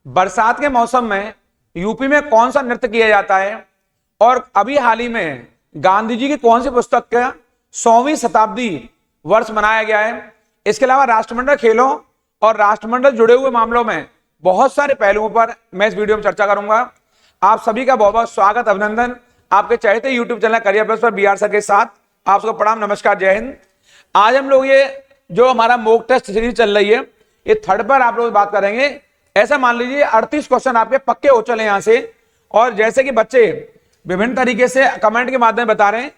बरसात के मौसम में यूपी में कौन सा नृत्य किया जाता है और अभी हाल ही में गांधी जी की कौन सी पुस्तक का 100वीं शताब्दी वर्ष मनाया गया है। इसके अलावा राष्ट्रमंडल खेलों और राष्ट्रमंडल जुड़े हुए मामलों में बहुत सारे पहलुओं पर मैं इस वीडियो में चर्चा करूंगा। आप सभी का बहुत बहुत स्वागत, अभिनंदन आपके चहेते यूट्यूब चैनल करियर प्लस पर बीआर सर के साथ। आप सबको प्रणाम, नमस्कार, जय हिंद। आज हम लोग ये जो हमारा मॉक टेस्ट सीरीज चल रही है, ये थर्ड पर आप लोग बात करेंगे। ऐसा मान लीजिए 38 क्वेश्चन आपके पक्के हो चले यहां से, और जैसे कि बच्चे विभिन्न तरीके से कमेंट के माध्यम बता रहे हैं,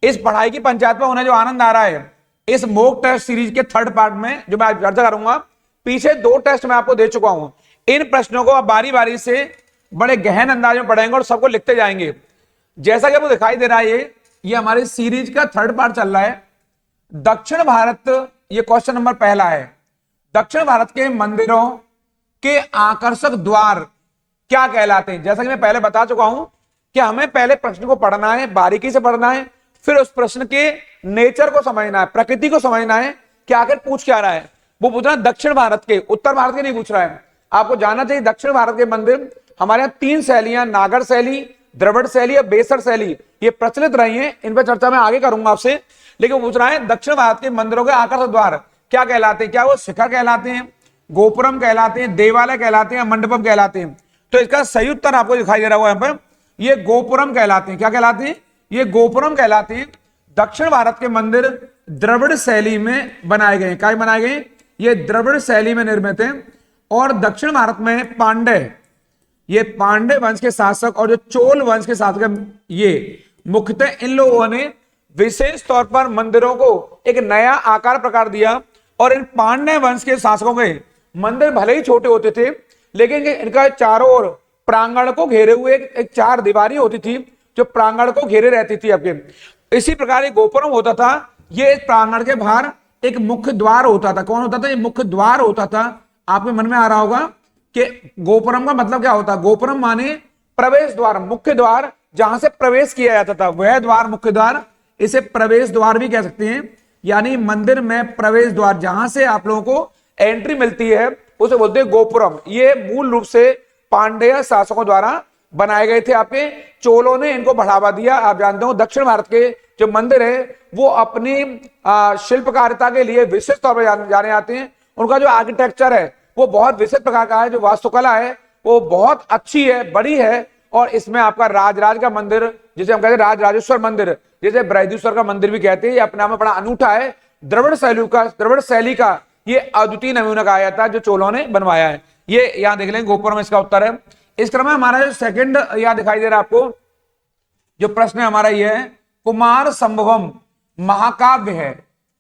इस पढ़ाई की पंचायत में उन्हें जो आनंद आ रहा है इस मॉक टेस्ट सीरीज के थर्ड पार्ट में जो मैं चर्चा करूंगा, पीछे 2 टेस्ट मैं आपको दे चुका हूं। इन प्रश्नों को आप बारी बारी से बड़े गहन अंदाज में पढ़ेंगे और सबको लिखते जाएंगे। जैसा कि आपको दिखाई दे रहा है, ये हमारी सीरीज का थर्ड पार्ट चल रहा है। दक्षिण भारत, ये क्वेश्चन नंबर पहला है। दक्षिण भारत के मंदिरों के आकर्षक द्वार क्या कहलाते हैं। जैसा कि मैं पहले बता चुका हूं कि हमें पहले प्रश्न को पढ़ना है, बारीकी से पढ़ना है, फिर उस प्रश्न के नेचर को समझना है, प्रकृति को समझना है कि आखिर पूछ क्या रहा है। वो पूछ रहा है दक्षिण भारत के, उत्तर भारत के नहीं पूछ रहा है। आपको जानना चाहिए दक्षिण भारत के मंदिर हमारे यहाँ 3 शैलियां, नागर शैली, द्रविड़ शैली और बेसर शैली, ये प्रचलित रही हैं। इन पर चर्चा मैं आगे करूंगा आपसे। लेकिन पूछ रहा है दक्षिण भारत के मंदिरों के आकर्षक द्वार क्या कहलाते हैं। क्या वो शिखर कहलाते हैं, गोपुरम कहलाते हैं, देवालय कहलाते हैं, मंडपम कहलाते हैं। तो इसका सही उत्तर आपको दिखाई दे रहा होगा यहाँ पर, ये गोपुरम कहलाते हैं। क्या कहलाते हैं? ये गोपुरम कहलाते हैं। दक्षिण भारत के मंदिर द्रविड़ शैली में बनाए गए। क्या बनाए गए? ये द्रविड़ शैली में निर्मित है। और दक्षिण भारत में पांड्य, ये पांड्य वंश के शासक और जो चोल वंश के शासक, ये मुख्यतः इन लोगों ने विशेष तौर पर मंदिरों को एक नया आकार प्रकार दिया। और इन पांड्य वंश के शासकों के मंदिर भले ही छोटे होते थे, लेकिन इनका चारों ओर प्रांगण को घेरे हुए एक 4 दीवारी होती थी जो प्रांगण को घेरे रहती थी आपके। इसी प्रकार एक गोपुरम होता था। ये प्रांगण के बाहर एक मुख्य द्वार होता था। कौन होता था? ये मुख्य द्वार होता था। आपके मन में आ रहा होगा कि गोपुरम का मतलब क्या होता है। गोपुरम माने प्रवेश द्वार, मुख्य द्वार, जहां से प्रवेश किया जाता था, वह द्वार मुख्य द्वार। इसे प्रवेश द्वार भी कह सकते हैं, यानी मंदिर में प्रवेश द्वार जहां से आप लोगों को एंट्री मिलती है उसे बोलते हैं गोपुरम। ये मूल रूप से पांड्य शासकों द्वारा बनाए गए थे। आपके चोलों ने इनको बढ़ावा दिया। आप जानते हो दक्षिण भारत के जो मंदिर है वो अपनी शिल्पकारिता के लिए विशेष तौर पर जाने जाते हैं। उनका जो आर्किटेक्चर है वो बहुत विशेष प्रकार का है। जो वास्तुकला है वो बहुत अच्छी है, बड़ी है। और इसमें आपका राजराज का मंदिर, जिसे हम कहते हैं राजराजेश्वर मंदिर, जिसे बृहदीश्वर का मंदिर भी कहते हैं, ये अपने आप में बड़ा अनूठा है। द्रविड़ शैली का ये अद्वितीय नमूना कहा जाता है जो चोलों ने बनवाया है। ये यहां देख लें, गोपुरम इसका उत्तर है। इस क्रम में हमारा जो सेकंड यहां दिखाई दे रहा है आपको, जो प्रश्न है हमारा ये है, कुमार संभवम महाकाव्य है,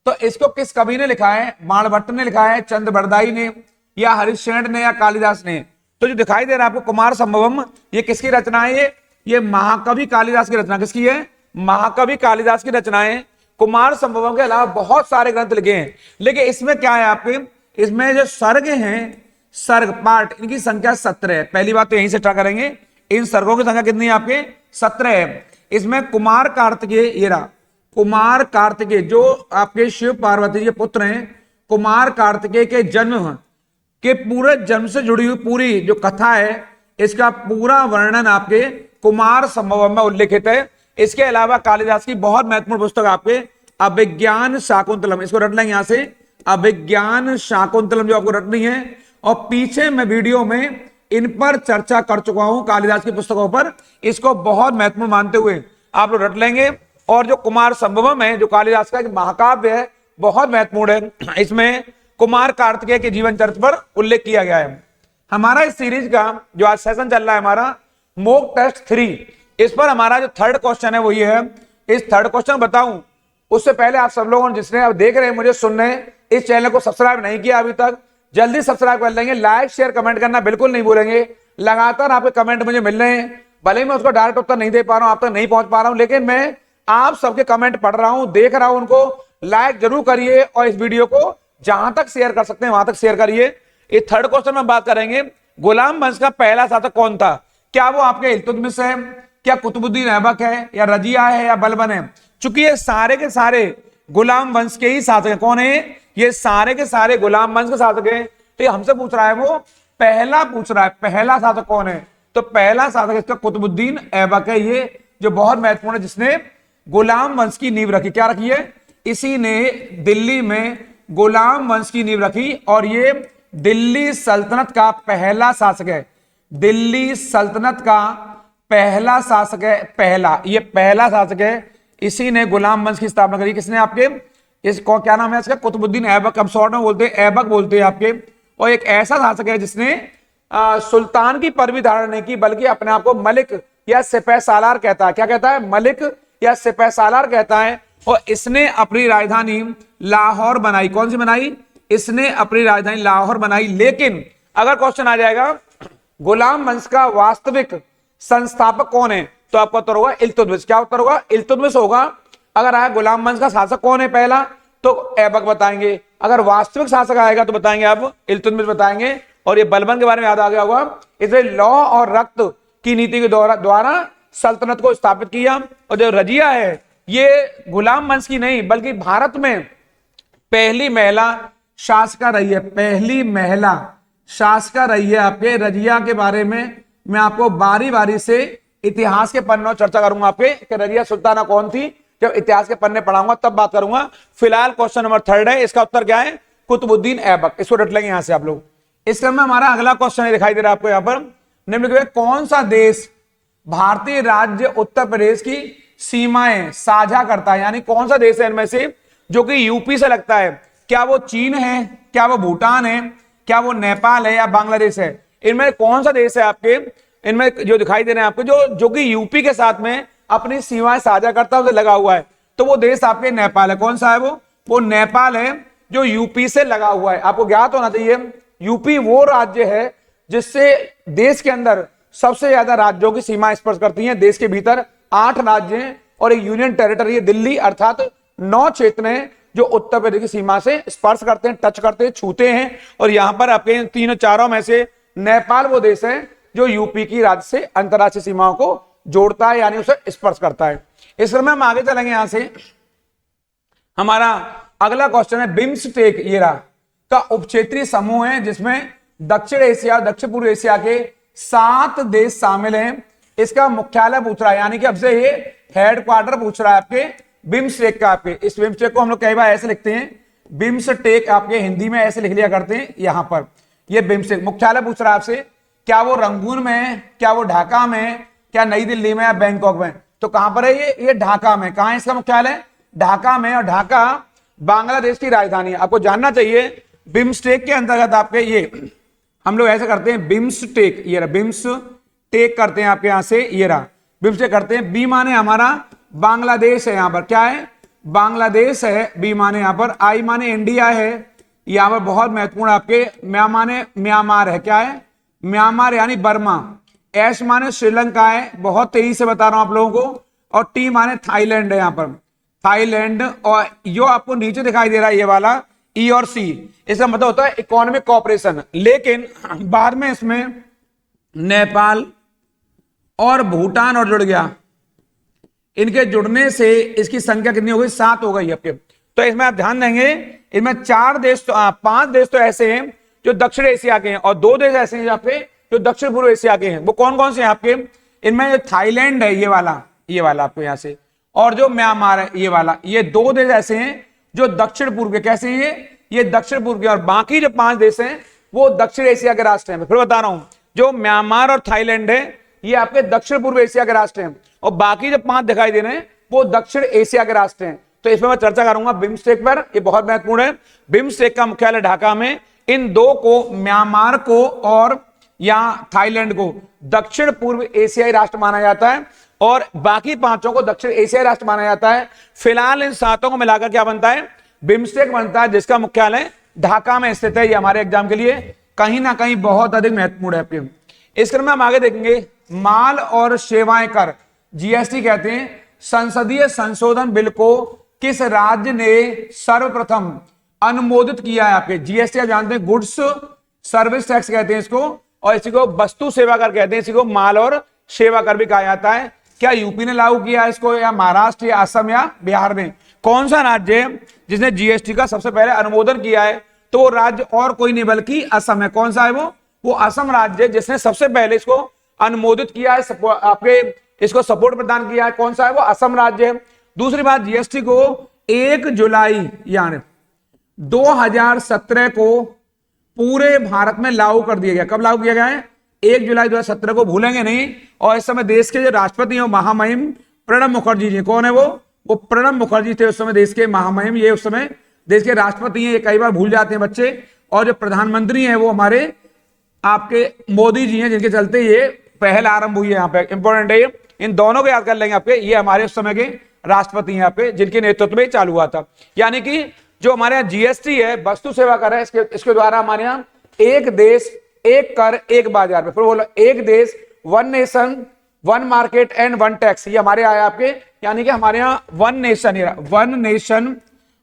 तो इसको किस कवि ने लिखा है? बाणभट्ट ने लिखा है, चंद्रबरदाई ने, या हरिश्चंद्र ने, या कालिदास ने। तो जो दिखाई दे रहा है आपको कुमार संभवम, ये किसकी रचना है? ये महाकवि कालिदास की रचना। किसकी है? महाकवि कालिदास की रचनाएं। कुमार संभवम के अलावा बहुत सारे ग्रंथ लिखे हैं, लेकिन इसमें क्या है आपके, इसमें जो सर्ग हैं, सर्ग पाठ, इनकी संख्या 17 है। पहली बात तो यहीं से ट्राई करेंगे, इन सर्गों की संख्या कितनी है आपके? 17 है। इसमें कुमार कार्तिकेय, ये रहा कुमार कार्तिकेय, जो आपके शिव पार्वती के पुत्र हैं, कुमार कार्तिकेय के जन्म के पूरे जन्म से जुड़ी हुई पूरी जो कथा है, इसका पूरा वर्णन आपके कुमार संभवम में उल्लिखित है। इसके अलावा कालिदास की बहुत महत्वपूर्ण पुस्तक आपके अभिज्ञान शाकुंतलम, इसको रट लेंगे यहां से, अभिज्ञान शाकुंतलम जो आपको रटनी है। और पीछे मैं वीडियो में इन पर चर्चा कर चुका हूं, कालिदास की पुस्तकों पर। इसको बहुत महत्वपूर्ण मानते हुए आप लोग रट लेंगे। और जो कुमार संभवम है, जो कालिदास का महाकाव्य है, बहुत महत्वपूर्ण है। इसमें कुमार कार्तिकेय के जीवन चरित्र पर उल्लेख किया गया है। हमारा इस सीरीज का जो आज सेशन चल रहा है हमारा मॉक टेस्ट 3, इस पर हमारा जो थर्ड क्वेश्चन है वो ये है। इस थर्ड क्वेश्चन बताऊं उससे पहले आप सब लोगों ने, जिसने अब देख रहे हैं मुझे सुन रहे हैं, इस चैनल को सब्सक्राइब नहीं किया अभी तक, जल्दी सब्सक्राइब कर लेंगे। लाइक शेयर कमेंट करना बिल्कुल नहीं भूलेंगे। लगातार आपके कमेंट मुझे मिल रहे हैं, भले ही मैं उसको डायरेक्ट उत्तर नहीं दे पा रहा हूं, आप तक नहीं पहुंच पा रहा हूं, लेकिन मैं आप सबके कमेंट पढ़ रहा हूं, देख रहा हूं उनको। लाइक जरूर करिए और इस वीडियो को जहां तक शेयर कर सकते हैं वहां तक शेयर करिए। ये थर्ड क्वेश्चन में बात करेंगे, गुलाम वंश का पहला शासक कौन था? क्या वो आपके इल्तुतमिश है, क्या कुतुबुद्दीन ऐबक है, या रजिया है, या बलबन है? चूंकि ये सारे के सारे गुलाम वंश के ही शासक है। कौन है? ये सारे के सारे गुलाम वंश के शासक है। तो ये हमसे पूछ रहा है वो पहला पूछ रहा है, पहला शासक कौन है, तो पहला शासक इसका कुतुबुद्दीन ऐबक है, ये जो बहुत महत्वपूर्ण है, जिसने गुलाम वंश की नींव रखी। क्या रखी है? इसी ने दिल्ली में गुलाम वंश की नींव रखी और ये दिल्ली सल्तनत का पहला शासक है। दिल्ली सल्तनत का पहला शासक है, ये पहला शासक है। इसी ने गुलाम वंश की स्थापना करी। किसने? आपके इसको क्या नाम है इसका? कुतुबुद्दीन ऐबक। अब शॉर्ट में बोलते हैं ऐबक बोलते हैं आपके। और एक ऐसा शासक है जिसने सुल्तान की पदवी धारण नहीं की, बल्कि अपने आप को मलिक या सिपह सालार कहता है। क्या कहता है? मलिक या सिपह सालार कहता है। और इसने अपनी राजधानी लाहौर बनाई। कौन सी बनाई? इसने अपनी राजधानी लाहौर बनाई। लेकिन अगर क्वेश्चन आ जाएगा गुलाम वंश का वास्तविक संस्थापक कौन है, तो आपका उत्तर होगा इल्तुतमिश। क्या उत्तर होगा? इल्तुतमिश होगा। अगर आया गुलाम वंश का शासक कौन है पहला, तो ऐबक बताएंगे। अगर वास्तविक शासक आएगा तो बताएंगे आप इल्तुतमिश बताएंगे। और ये बलबन के बारे में याद आ गया होगा। इसने लौ और रक्त की नीति के द्वारा सल्तनत को स्थापित किया। और जो रजिया है ये गुलाम वंश की नहीं, बल्कि भारत में पहली महिला शासका रही है। पहली महिला शासका रही है। आपके रजिया के बारे में मैं आपको बारी बारी से इतिहास के पन्नों चर्चा करूंगा आपके कि रजिया सुल्ताना कौन थी। जब इतिहास के पन्ने पढ़ाऊंगा तब बात करूंगा। फिलहाल क्वेश्चन नंबर 3 है, इसका उत्तर क्या है? कुतुबुद्दीन ऐबक। इसको रट लेंगे यहां से आप लोग। इस क्रम में हमारा अगला क्वेश्चन दिखाई दे रहा है आपको यहां पर। निम्नलिखित कौन सा देश भारतीय राज्य उत्तर प्रदेश की सीमाएं साझा करता है? यानी कौन सा देश है इनमें से जो कि यूपी से लगता है? क्या वो चीन है, क्या वो भूटान है, क्या वो नेपाल है, या बांग्लादेश है? इनमें कौन सा देश है आपके इनमें जो दिखाई दे रहे हैं आपको, जो कि यूपी के साथ में अपनी सीमाएं साझा करता है, उसे लगा हुआ है? तो वो देश आपके नेपाल है। कौन सा है वो नेपाल है जो यूपी से लगा हुआ है। आपको ज्ञात होना चाहिए यूपी वो राज्य है जिससे देश के अंदर सबसे ज्यादा राज्यों की सीमा स्पर्श करती हैं। देश के भीतर 8 राज्य हैं और एक यूनियन टेरिटरी है दिल्ली, अर्थात 9 क्षेत्र हैं जो उत्तर प्रदेश की सीमा से स्पर्श करते हैं, टच करते हैं, छूते हैं। और यहां पर आपके तीनों चारों में से नेपाल वो देश है जो यूपी की राज्य से अंतरराष्ट्रीय सीमाओं को जोड़ता है, यानी उसे स्पर्श करता है। इस क्रम में हम आगे चलेंगे। यहां से हमारा अगला क्वेश्चन है बिम्स्टेक का उपक्षेत्रीय समूह है जिसमें दक्षिण एशिया, दक्षिण पूर्व एशिया के 7 देश शामिल हैं। इसका मुख्यालय पूछ रहा है, यानी कि अब से ये हेडक्वार्टर पूछ रहा है आपके बिम्स्टेक का। आपके इस बिम्स्टेक को हम लोग कई बार ऐसे लिखते हैं, बिम्स्टेक आपके हिंदी में ऐसे लिख लिया करते हैं। यहां पर ये बिम्स्टेक मुख्यालय पूछ रहा है आपसे, क्या वो रंगून में है, क्या वो ढाका में है, क्या नई दिल्ली में, या बैंकॉक में? तो कहां पर है ये ढाका में। कहां है इसका मुख्यालय? ढाका में। और ढाका बांग्लादेश की राजधानी है। आपको जानना चाहिए बिम्स्टेक के अंतर्गत आपके ये हम लोग ऐसे करते हैं बिम्स्टेक, ये रहा बिम्स्टेक करते हैं आपके यहां से, ये रहा बिम्स्टेक करते हैं। बी माने हमारा बांग्लादेश है, यहां पर क्या है? बांग्लादेश है। बी माने यहां पर, आई माने इंडिया है, यहां पर बहुत महत्वपूर्ण आपके म्या माने म्यांमार है। क्या है? म्यांमार यानी बर्मा। एस माने श्रीलंका है, बहुत तेजी से बता रहा हूं आप लोगों को। और टी माने थाईलैंड है, यहां पर थाईलैंड। और जो आपको नीचे दिखाई दे रहा है ये वाला ई और सी, इसका मतलब होता है इकोनॉमिक कोऑपरेशन। लेकिन बाद में इसमें नेपाल और भूटान और जुड़ गया। इनके जुड़ने से इसकी संख्या कितनी हो गई? 7 हो गई आपके। तो इसमें आप ध्यान देंगे, इनमें 5 देश तो ऐसे हैं जो दक्षिण एशिया के हैं और 2 देश ऐसे हैं पे जो दक्षिण पूर्व एशिया के हैं। वो कौन कौन से हैं आपके? इनमें जो थाईलैंड है ये वाला आपको यहां से, और जो म्यांमार है ये वाला, ये 2 देश ऐसे हैं जो दक्षिण पूर्व के। कैसे हैं ये दक्षिण पूर्व के। और बाकी जो 5 देश हैं वो दक्षिण एशिया के राष्ट्र हैं। फिर बता रहा हूं, जो म्यांमार और थाईलैंड है ये आपके दक्षिण पूर्व एशिया के राष्ट्र हैं, और बाकी जो 5 दिखाई दे रहे हैं वो दक्षिण एशिया के राष्ट्र हैं। तो इसमें मैं चर्चा करूंगा बिम्स्टेक पर, ये बहुत महत्वपूर्ण है। बिम्स्टेक का मुख्यालय ढाका में। इन 2 को, म्यांमार को और या थाईलैंड को, दक्षिण पूर्व एशियाई राष्ट्र माना जाता है और बाकी 5 को दक्षिण एशियाई राष्ट्र माना जाता है। फिलहाल इन 7 को मिलाकर क्या बनता है? बिम्स्टेक बनता है, जिसका मुख्यालय ढाका में स्थित है। ये हमारे एग्जाम के लिए कहीं ना कहीं बहुत अधिक महत्वपूर्ण है। इस क्रम में हम आगे देखेंगे माल और सेवाएं कर, जीएसटी कहते हैं, संसदीय संशोधन बिल को किस राज्य ने सर्वप्रथम अनुमोदित किया है? आपके जीएसटी आप जानते हैं गुड्स सर्विस टैक्स कहते हैं इसको, और इसी को वस्तु सेवा कर कहते हैं, इसी को माल और सेवा कर भी कहा जाता है। क्या यूपी ने लागू किया इसको, या महाराष्ट्र, या असम, या बिहार ने? कौन सा राज्य है जिसने जीएसटी का सबसे पहले अनुमोदन किया है? तो वो राज्य और कोई नहीं बल्कि असम है। कौन सा है वो वो असम राज्य जिसने सबसे पहले इसको अनुमोदित किया है, आपके इसको सपोर्ट प्रदान किया है, कौन सा है? वो असम राज्य है। दूसरी बात, जीएसटी को 1 जुलाई यानी 2017 को पूरे भारत में लागू कर दिया गया। कब लागू किया गया है? 1 जुलाई 2017 को, भूलेंगे नहीं। और इस समय देश के जो राष्ट्रपति हैं वो महामहिम प्रणब मुखर्जी जी। कौन है वो प्रणब मुखर्जी थे उस समय देश के महामहिम, ये उस समय देश के राष्ट्रपति हैं, ये कई बार भूल जाते हैं बच्चे। और जो प्रधानमंत्री हैं वो हमारे आपके मोदी जी हैं, जिनके चलते ये पहल आरंभ हुई है। यहाँ पे इंपॉर्टेंट है, इन दोनों को याद कर लेंगे आपके। ये हमारे उस समय के राष्ट्रपति हैं यहाँ पे, जिनके नेतृत्व में चालू हुआ था। यानी कि जो हमारे यहाँ जीएसटी है, वस्तु सेवा कर है, इसके द्वारा हमारे यहाँ एक देश एक कर एक बाजार पे, फिर बोलो एक देश one nation one market and one tax, ये हमारे आया आपके। यानी कि हमारे यहाँ वन नेशन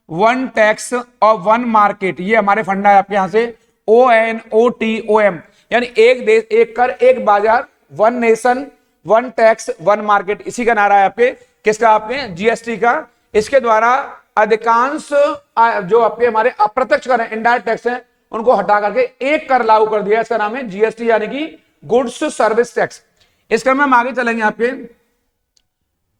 वन टैक्स और वन मार्केट, ये हमारे फंडा है आपके यहाँ से ONOTOM, यानी एक देश एक कर एक बाजार, one nation one tax one market, इसी का नारा है आपके। किसका? आपके जीएसटी का। इसके द्वारा अधिकांश जो आपके हमारे अप्रत्यक्ष कर हैं, इनडायरेक्ट टैक्स हैं, उनको हटा करके एक कर लागू कर दिया। इसका नाम है जीएसटी, यानी कि गुड्स सर्विस टैक्स। इस क्रम में हम आगे चलेंगे आपके।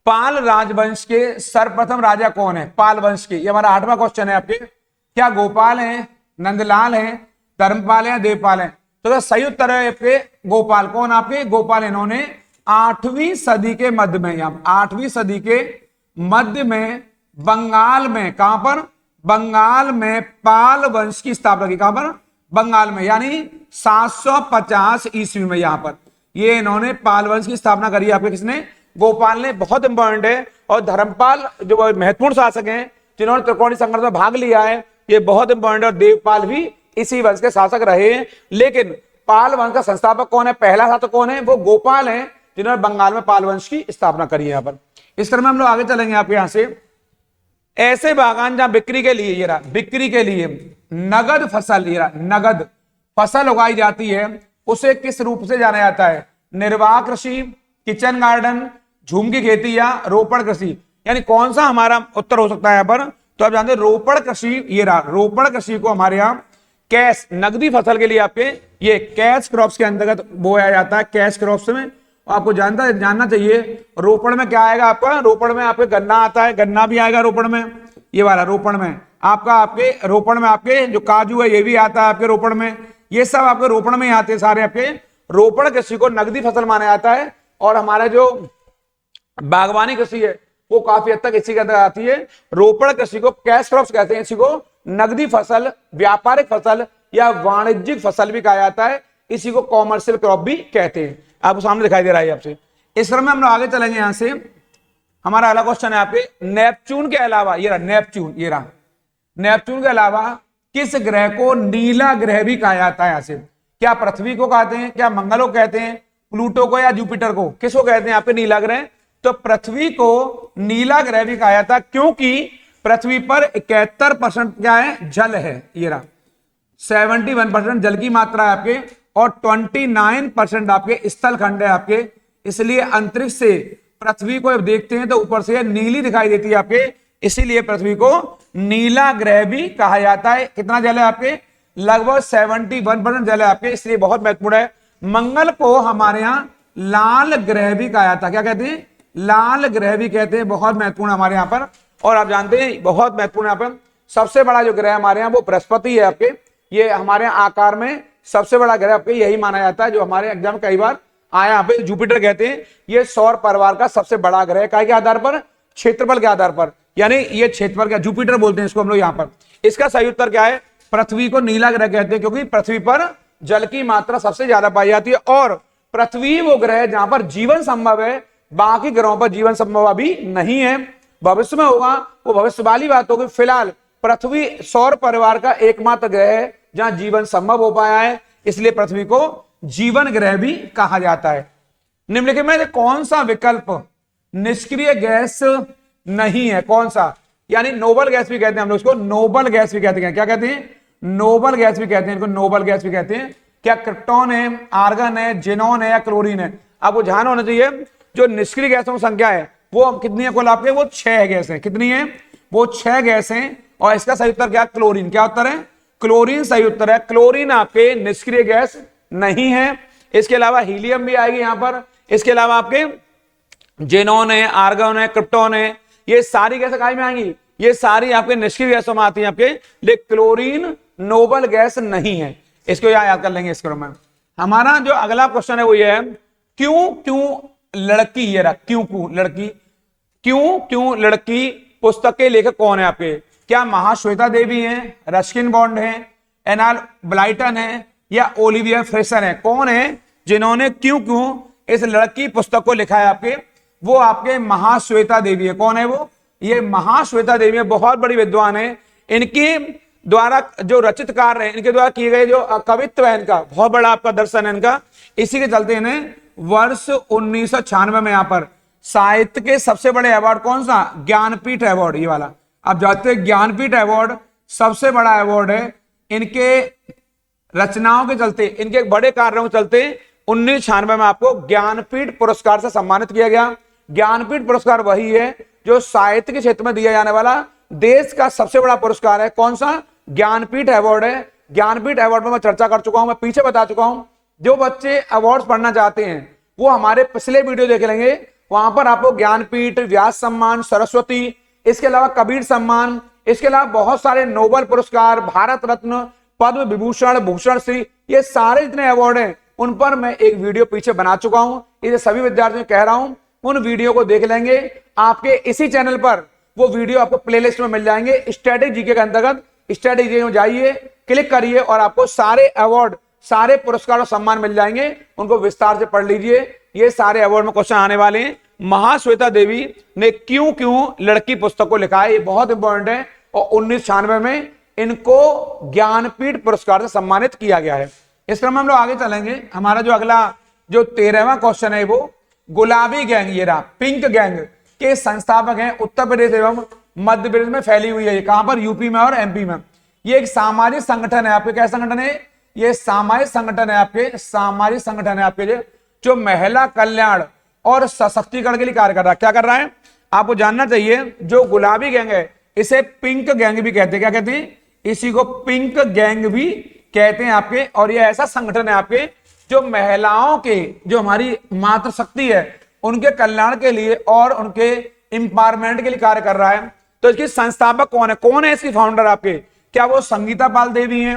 पाल राजवंश के सर्वप्रथम राजा कौन है? पाल वंश के, ये हमारा 8वां क्वेश्चन है आपके। क्या गोपाल हैं, नंदलाल हैं, धर्मपाल हैं, देवपाल हैं? तो सही उत्तर है आपके गोपाल। कौन? आपके गोपाल। इन्होंने 8वीं सदी के मध्य में, यहाँ 8वीं सदी के मध्य में बंगाल में, कहां पर? बंगाल में पाल वंश की स्थापना की। कहां पर? बंगाल में, यानी 750 ईस्वी में यहां पर ये इन्होंने पाल वंश की स्थापना करी। आपके किसने? गोपाल ने। बहुत इंपॉर्टेंट है। और धर्मपाल जो महत्वपूर्ण शासक हैं जिन्होंने त्रिकोणी संघर्ष में भाग लिया है, ये बहुत इंपॉर्टेंट है। और देवपाल भी इसी वंश के शासक रहे हैं। लेकिन पाल वंश का संस्थापक कौन है? पहला शासक कौन है? वो गोपाल है, जिन्होंने बंगाल में पाल वंश की स्थापना करी है यहाँ पर। इस तरह में हम लोग आगे चलेंगे आपके यहाँ से। ऐसे बागान जहां बिक्री के लिए, ये रहा, बिक्री के लिए नगद फसल, ये रहा, नगद फसल उगाई जाती है, उसे किस रूप से जाना जाता है? निर्वाह कृषि, किचन गार्डन, झूम की खेती या रोपण कृषि? यानी कौन सा हमारा उत्तर हो सकता है यहाँ पर? तो आप जानते हैं रोपण कृषि, ये रहा, रोपण कृषि को हमारे यहाँ कैश, नगदी फसल के लिए आपके ये कैश क्रॉप्स के अंतर्गत बोया जाता है। कैश क्रॉप्स में आपको जानना चाहिए। रोपण में क्या आएगा आपका? रोपण में आपके गन्ना आता है, गन्ना भी आएगा रोपण में, ये वाला रोपण में आपका। आपके रोपण में आपके जो काजू है ये भी आता है आपके रोपण में। ये सब आपके रोपण में आते हैं सारे आपके। रोपण कृषि को नगदी फसल माना जाता है। और हमारा जो बागवानी कृषि है वो काफी हद तक इसी के अंदर आती है। रोपण कृषि को कैश क्रॉप्स कहते हैं, इसी को नगदी फसल, व्यापारिक फसल या वाणिज्यिक फसल भी कहा जाता है, इसी को कॉमर्शियल क्रॉप भी कहते हैं। आपको सामने दिखाई दे रहा है आपसे। इस क्रम में हम लोग आगे चलेंगे। यहां से हमारा अगला क्वेश्चन है आपके, नेपच्यून के अलावा, ये रहा नेपच्यून, ये रहा नेपच्यून के अलावा किस ग्रह को नीला ग्रह भी कहा जाता है? यहां से क्या पृथ्वी को कहते हैं, क्या मंगल को कहते हैं, प्लूटो को या जुपिटर को? किसको कहते हैं आपके नीला ग्रह? तो पृथ्वी को नीला ग्रह भी कहा जाता है, क्योंकि पृथ्वी पर 71% क्या है? जल है। ये रहा 71% जल की मात्रा है आपके, और 29% आपके स्थल खंड है आपके। इसलिए अंतरिक्ष से पृथ्वी को जब देखते हैं तो ऊपर से नीली दिखाई देती है आपके, इसीलिए पृथ्वी को नीला ग्रह भी कहा जाता है। कितना जल है आपके? लगभग 71% जल है आपके, इसलिए बहुत महत्वपूर्ण है। मंगल को हमारे यहाँ लाल ग्रह भी कहा जाता है। क्या कहते हैं? लाल ग्रह भी कहते हैं, बहुत महत्वपूर्ण हमारे यहाँ पर। और आप जानते हैं बहुत महत्वपूर्ण यहाँ पर सबसे बड़ा जो ग्रह हमारे यहाँ वो बृहस्पति है आपके। ये हमारे आकार में सबसे बड़ा ग्रह आपके यही माना जाता है, जो हमारे एग्जाम कई बार आया। यहाँ पे जुपिटर कहते हैं, ये सौर परिवार का सबसे बड़ा ग्रह है। के आधार पर? क्षेत्रफल के आधार पर, यानी ये क्षेत्रफल का जुपिटर बोलते हैं इसको हम लोग यहाँ पर। इसका सही उत्तर क्या है? पृथ्वी को नीला ग्रह कहते हैं, क्योंकि पृथ्वी पर जल की मात्रा सबसे ज्यादा पाई जाती है। और पृथ्वी वो ग्रह है जहां पर जीवन संभव है, बाकी ग्रहों पर जीवन संभव अभी नहीं है। भविष्य में होगा, वो भविष्य वाली बात होगी। फिलहाल पृथ्वी सौर परिवार का एकमात्र ग्रह है जहां जीवन संभव हो पाया है, इसलिए पृथ्वी को जीवन ग्रह भी कहा जाता है। निम्नलिखित में कौन सा विकल्प निष्क्रिय गैस नहीं है? कौन सा? यानी नोबल गैस भी कहते हैं हम लोग इसको, नोबल गैस भी कहते हैं। क्या कहते हैं? नोबल गैस भी कहते हैं इनको, नोबल गैस भी कहते हैं। क्या क्रिप्टॉन है, आर्गन है, जेनॉन है या क्लोरीन है? आपको ध्यान होना चाहिए जो निष्क्रिय गैसों की संख्या है वो कितनी है कुल आपके? वो 6 गैस है। कितनी है? वो 6 गैस है। और इसका सही उत्तर क्या? क्लोरीन। क्या उत्तर है? क्लोरीन सही उत्तर है। क्लोरीन आपके निष्क्रिय गैस नहीं है। इसके अलावा हीलियम भी आएगी यहां पर। इसके अलावा आपके जेनॉन है, आर्गन है, क्रिप्टॉन है, ये सारी गैस काय में आएंगी, ये सारी आपके निष्क्रिय गैसों में आती है आपके, लेकिन क्लोरीन नोबल गैस नहीं है। इसको याद कर लेंगे इस क्रम में। हमारा जो अगला क्वेश्चन है वो ये है, क्यों क्यों लड़की, ये रहा क्यों क्यों लड़की, क्यों क्यों लड़की पुस्तक के लेखक कौन है आपके? क्या महाश्वेता देवी है, रस्किन बॉन्ड है, एनाल ब्लाइटन है, या ओलिविया फ्रेसर है? कौन है जिन्होंने क्यों क्यों इस लड़की पुस्तक को लिखा है आपके? वो आपके महाश्वेता देवी है। कौन है वो? ये महाश्वेता देवी है, बहुत बड़ी विद्वान है। इनके द्वारा जो रचित कार्य है, इनके द्वारा किए गए जो कवित्व है, इनका बहुत बड़ा आपका दर्शन है इनका। इसी के चलते इन्हें वर्ष 1996 में यहां पर साहित्य के सबसे बड़े अवार्ड, कौन सा? ज्ञानपीठ अवार्ड, ये वाला आप जानते हैं। ज्ञानपीठ अवार्ड सबसे बड़ा अवार्ड है। इनके रचनाओं के चलते, इनके बड़े कार्यों के चलते 1996 में आपको ज्ञानपीठ पुरस्कार से सम्मानित किया गया। ज्ञानपीठ पुरस्कार वही है जो साहित्य के क्षेत्र में दिया जाने वाला देश का सबसे बड़ा पुरस्कार है। कौन सा? ज्ञानपीठ अवार्ड है। ज्ञानपीठ अवार्ड में मैं चर्चा कर चुका हूं, मैं पीछे बता चुका हूं। जो बच्चे अवार्ड्स पढ़ना चाहते हैं वो हमारे पिछले वीडियो देख लेंगे, वहां पर आपको ज्ञानपीठ, व्यास सम्मान, सरस्वती, इसके अलावा कबीर सम्मान, इसके अलावा बहुत सारे नोबेल पुरस्कार, भारत रत्न, पद्म विभूषण, भूषण श्री, ये सारे जितने अवार्ड हैं उन पर मैं एक वीडियो पीछे बना चुका हूं। इसे सभी विद्यार्थियों कह रहा हूं उन वीडियो को देख लेंगे। आपके इसी चैनल पर वो वीडियो आपको प्लेलिस्ट में मिल जाएंगे। स्टैटिक जीके के अंतर्गत स्टैटिक जीके में जाइए, क्लिक करिए और आपको सारे अवार्ड, सारे पुरस्कार और सम्मान मिल जाएंगे। उनको विस्तार से पढ़ लीजिए। ये सारे अवार्ड में क्वेश्चन आने वाले हैं। महाश्वेता देवी ने क्यों क्यों लड़की पुस्तक को लिखा है, ये बहुत इंपॉर्टेंट है। और 1996 में इनको ज्ञानपीठ पुरस्कार से सम्मानित किया गया है। इस क्रम में हम लोग आगे चलेंगे। हमारा जो अगला जो 13वां क्वेश्चन है वो गुलाबी गैंग, ये रहा पिंक गैंग के संस्थापक हैं। उत्तर प्रदेश एवं मध्य प्रदेश में फैली हुई है। कहां पर? यूपी में और एमपी में। ये एक सामाजिक संगठन है आपके। क्या संगठन है? ये सामाजिक संगठन है आपके, सामाजिक संगठन है आपके जो महिला कल्याण और सशक्तिकरण के लिए कार्य कर रहा है। क्या कर रहा है आपको जानना चाहिए। जो गुलाबी गैंग है इसे पिंक गैंग भी कहते हैं। क्या कहते हैं? इसी को पिंक गैंग भी कहते हैं आपके। और ये ऐसा संगठन है आपके जो महिलाओं के, जो हमारी मातृशक्ति है, उनके कल्याण के लिए और उनके एम्पावरमेंट के लिए कार्य कर रहा है। तो इसकी संस्थापक कौन है? कौन है इसकी फाउंडर आपके? क्या वो संगीता पाल देवी हैं?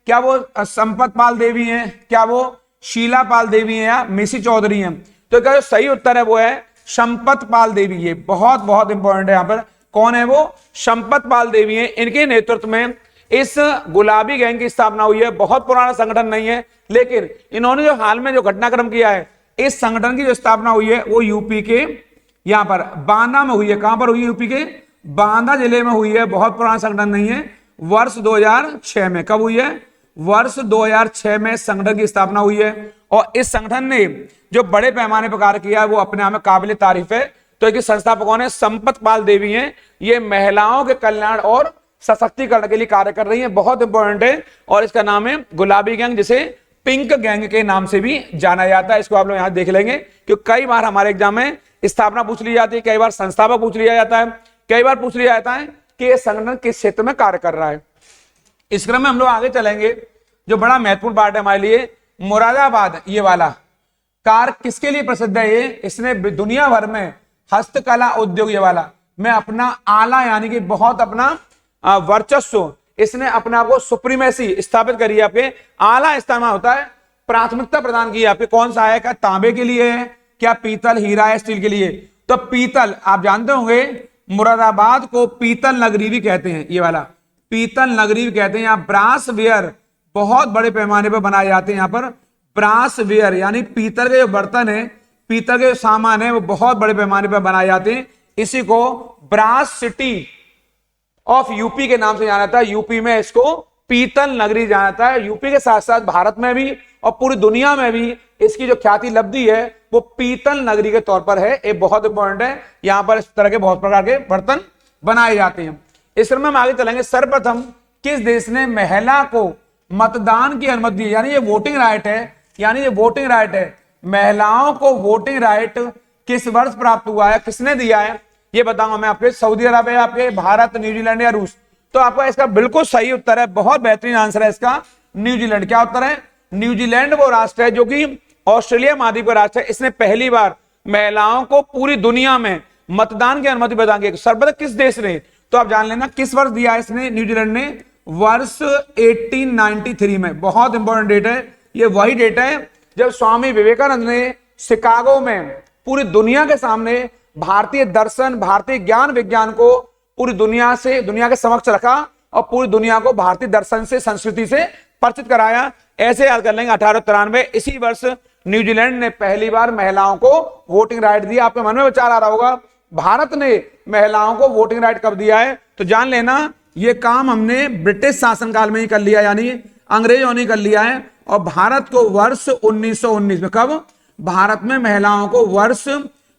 क्या वो संपत पाल देवी हैं? क्या वो शीला पाल देवी हैं या मिसी चौधरी हैं? तो क्या जो सही उत्तर है वो है संपत पाल देवी। ये बहुत बहुत इंपॉर्टेंट है। यहां पर कौन है वो? संपत पाल देवी है। इनके नेतृत्व में इस गुलाबी गैंग की स्थापना हुई है। बहुत पुराना संगठन नहीं है, लेकिन इन्होंने जो हाल में जो घटनाक्रम किया है, इस संगठन की जो स्थापना हुई है वो यूपी के यहां पर बांदा में हुई है। कहां पर हुई है? यूपी के बांदा जिले में हुई है। बहुत पुराना संगठन नहीं है। वर्ष 2006 में। कब हुई है? वर्ष 2006 में संगठन की स्थापना हुई है। और इस संगठन ने जो बड़े पैमाने पर कार्य किया है वो अपने आप में काबिल तारीफ है। तो इसके संस्थापक कौन है? संपत पाल देवी हैं। ये महिलाओं के कल्याण और सशक्तिकरण के लिए कार्य कर रही है। बहुत इंपॉर्टेंट है। और इसका नाम है गुलाबी गैंग, जिसे पिंक गैंग के नाम से भी जाना जाता है। इसको आप लोग यहां देख लेंगे क्योंकि कई बार हमारे एग्जाम में स्थापना पूछ ली जाती है, कई बार संस्थापक पूछ लिया जाता है, कई बार पूछ लिया जाता है कि यह संगठन किस क्षेत्र में कार्य कर रहा है। इस क्रम में हम लोग आगे चलेंगे। जो बड़ा महत्वपूर्ण पार्ट है हमारे लिए, मुरादाबाद ये वाला कार किसके लिए प्रसिद्ध है? ये इसने दुनिया भर में हस्तकला उद्योग ये वाला में अपना आला यानी कि बहुत अपना वर्चस्व, इसने अपने आप को सुप्रीमेसी स्थापित करी है। आपके आला स्थान होता है, प्राथमिकता प्रदान की है। आपके कौन सा है? क्या तांबे के लिए है, क्या पीतल, हीरा है, स्टील के लिए? तो पीतल आप जानते होंगे, मुरादाबाद को पीतल नगरी भी कहते हैं। ये वाला पीतल नगरी भी कहते हैं। यहाँ ब्रास वेयर बहुत बड़े पैमाने पर बनाए जाते हैं। यहाँ पर ब्रास वेयर यानी पीतल के जो बर्तन है, पीतल के जो सामान है वो बहुत बड़े पैमाने पर बनाए जाते हैं। इसी को ब्रास सिटी ऑफ यूपी के नाम से जाना जाता है। यूपी में इसको पीतल नगरी जाना जाता है। यूपी के साथ साथ भारत में भी और पूरी दुनिया में भी इसकी जो ख्याति लब्धि है वो पीतल नगरी के तौर पर है। ये बहुत इंपॉर्टेंट है। यहां पर इस तरह के बहुत प्रकार के बर्तन बनाए जाते हैं। इस क्रम में हम आगे चलेंगे। सर्वप्रथम किस देश ने महिला को मतदान की अनुमति दी? यानी ये वोटिंग राइट है, यानी ये वोटिंग राइट है। महिलाओं को वोटिंग राइट किस वर्ष प्राप्त हुआ है, किसने दिया है, ये बताऊंगा मैं आपके। सऊदी अरब है, आपके भारत, न्यूजीलैंड या रूस? तो आपका इसका बिल्कुल सही उत्तर है, बहुत बेहतरीन आंसर है इसका, न्यूजीलैंड। क्या उत्तर है? न्यूजीलैंड वो राष्ट्र है जो कि ऑस्ट्रेलिया महाद्वीप का राष्ट्र है, इसने पहली बार महिलाओं को पूरी दुनिया में मतदान की अनुमति प्रदान की। सर्वप्रथम किस देश ने, तो आप जान लेना किस वर्ष दिया है इसने, न्यूजीलैंड ने वर्ष 1893 में। बहुत इंपॉर्टेंट डेट है, ये वही डेट है जब स्वामी विवेकानंद ने शिकागो में पूरी दुनिया के सामने भारतीय दर्शन, भारतीय ज्ञान विज्ञान को पूरी दुनिया के समक्ष रखा और पूरी दुनिया को भारतीय दर्शन से, संस्कृति से परिचित कराया। ऐसे याद कर लेंगे 1893 इसी वर्ष न्यूजीलैंड ने पहली बार महिलाओं को वोटिंग राइट दिया। आपके मन में विचार आ रहा होगा भारत ने महिलाओं को वोटिंग राइट कब दिया है, तो जान लेना यह काम हमने ब्रिटिश शासनकाल में ही कर लिया, यानी अंग्रेजों ने कर लिया है। और भारत को वर्ष 1919 में, कब भारत में महिलाओं को वर्ष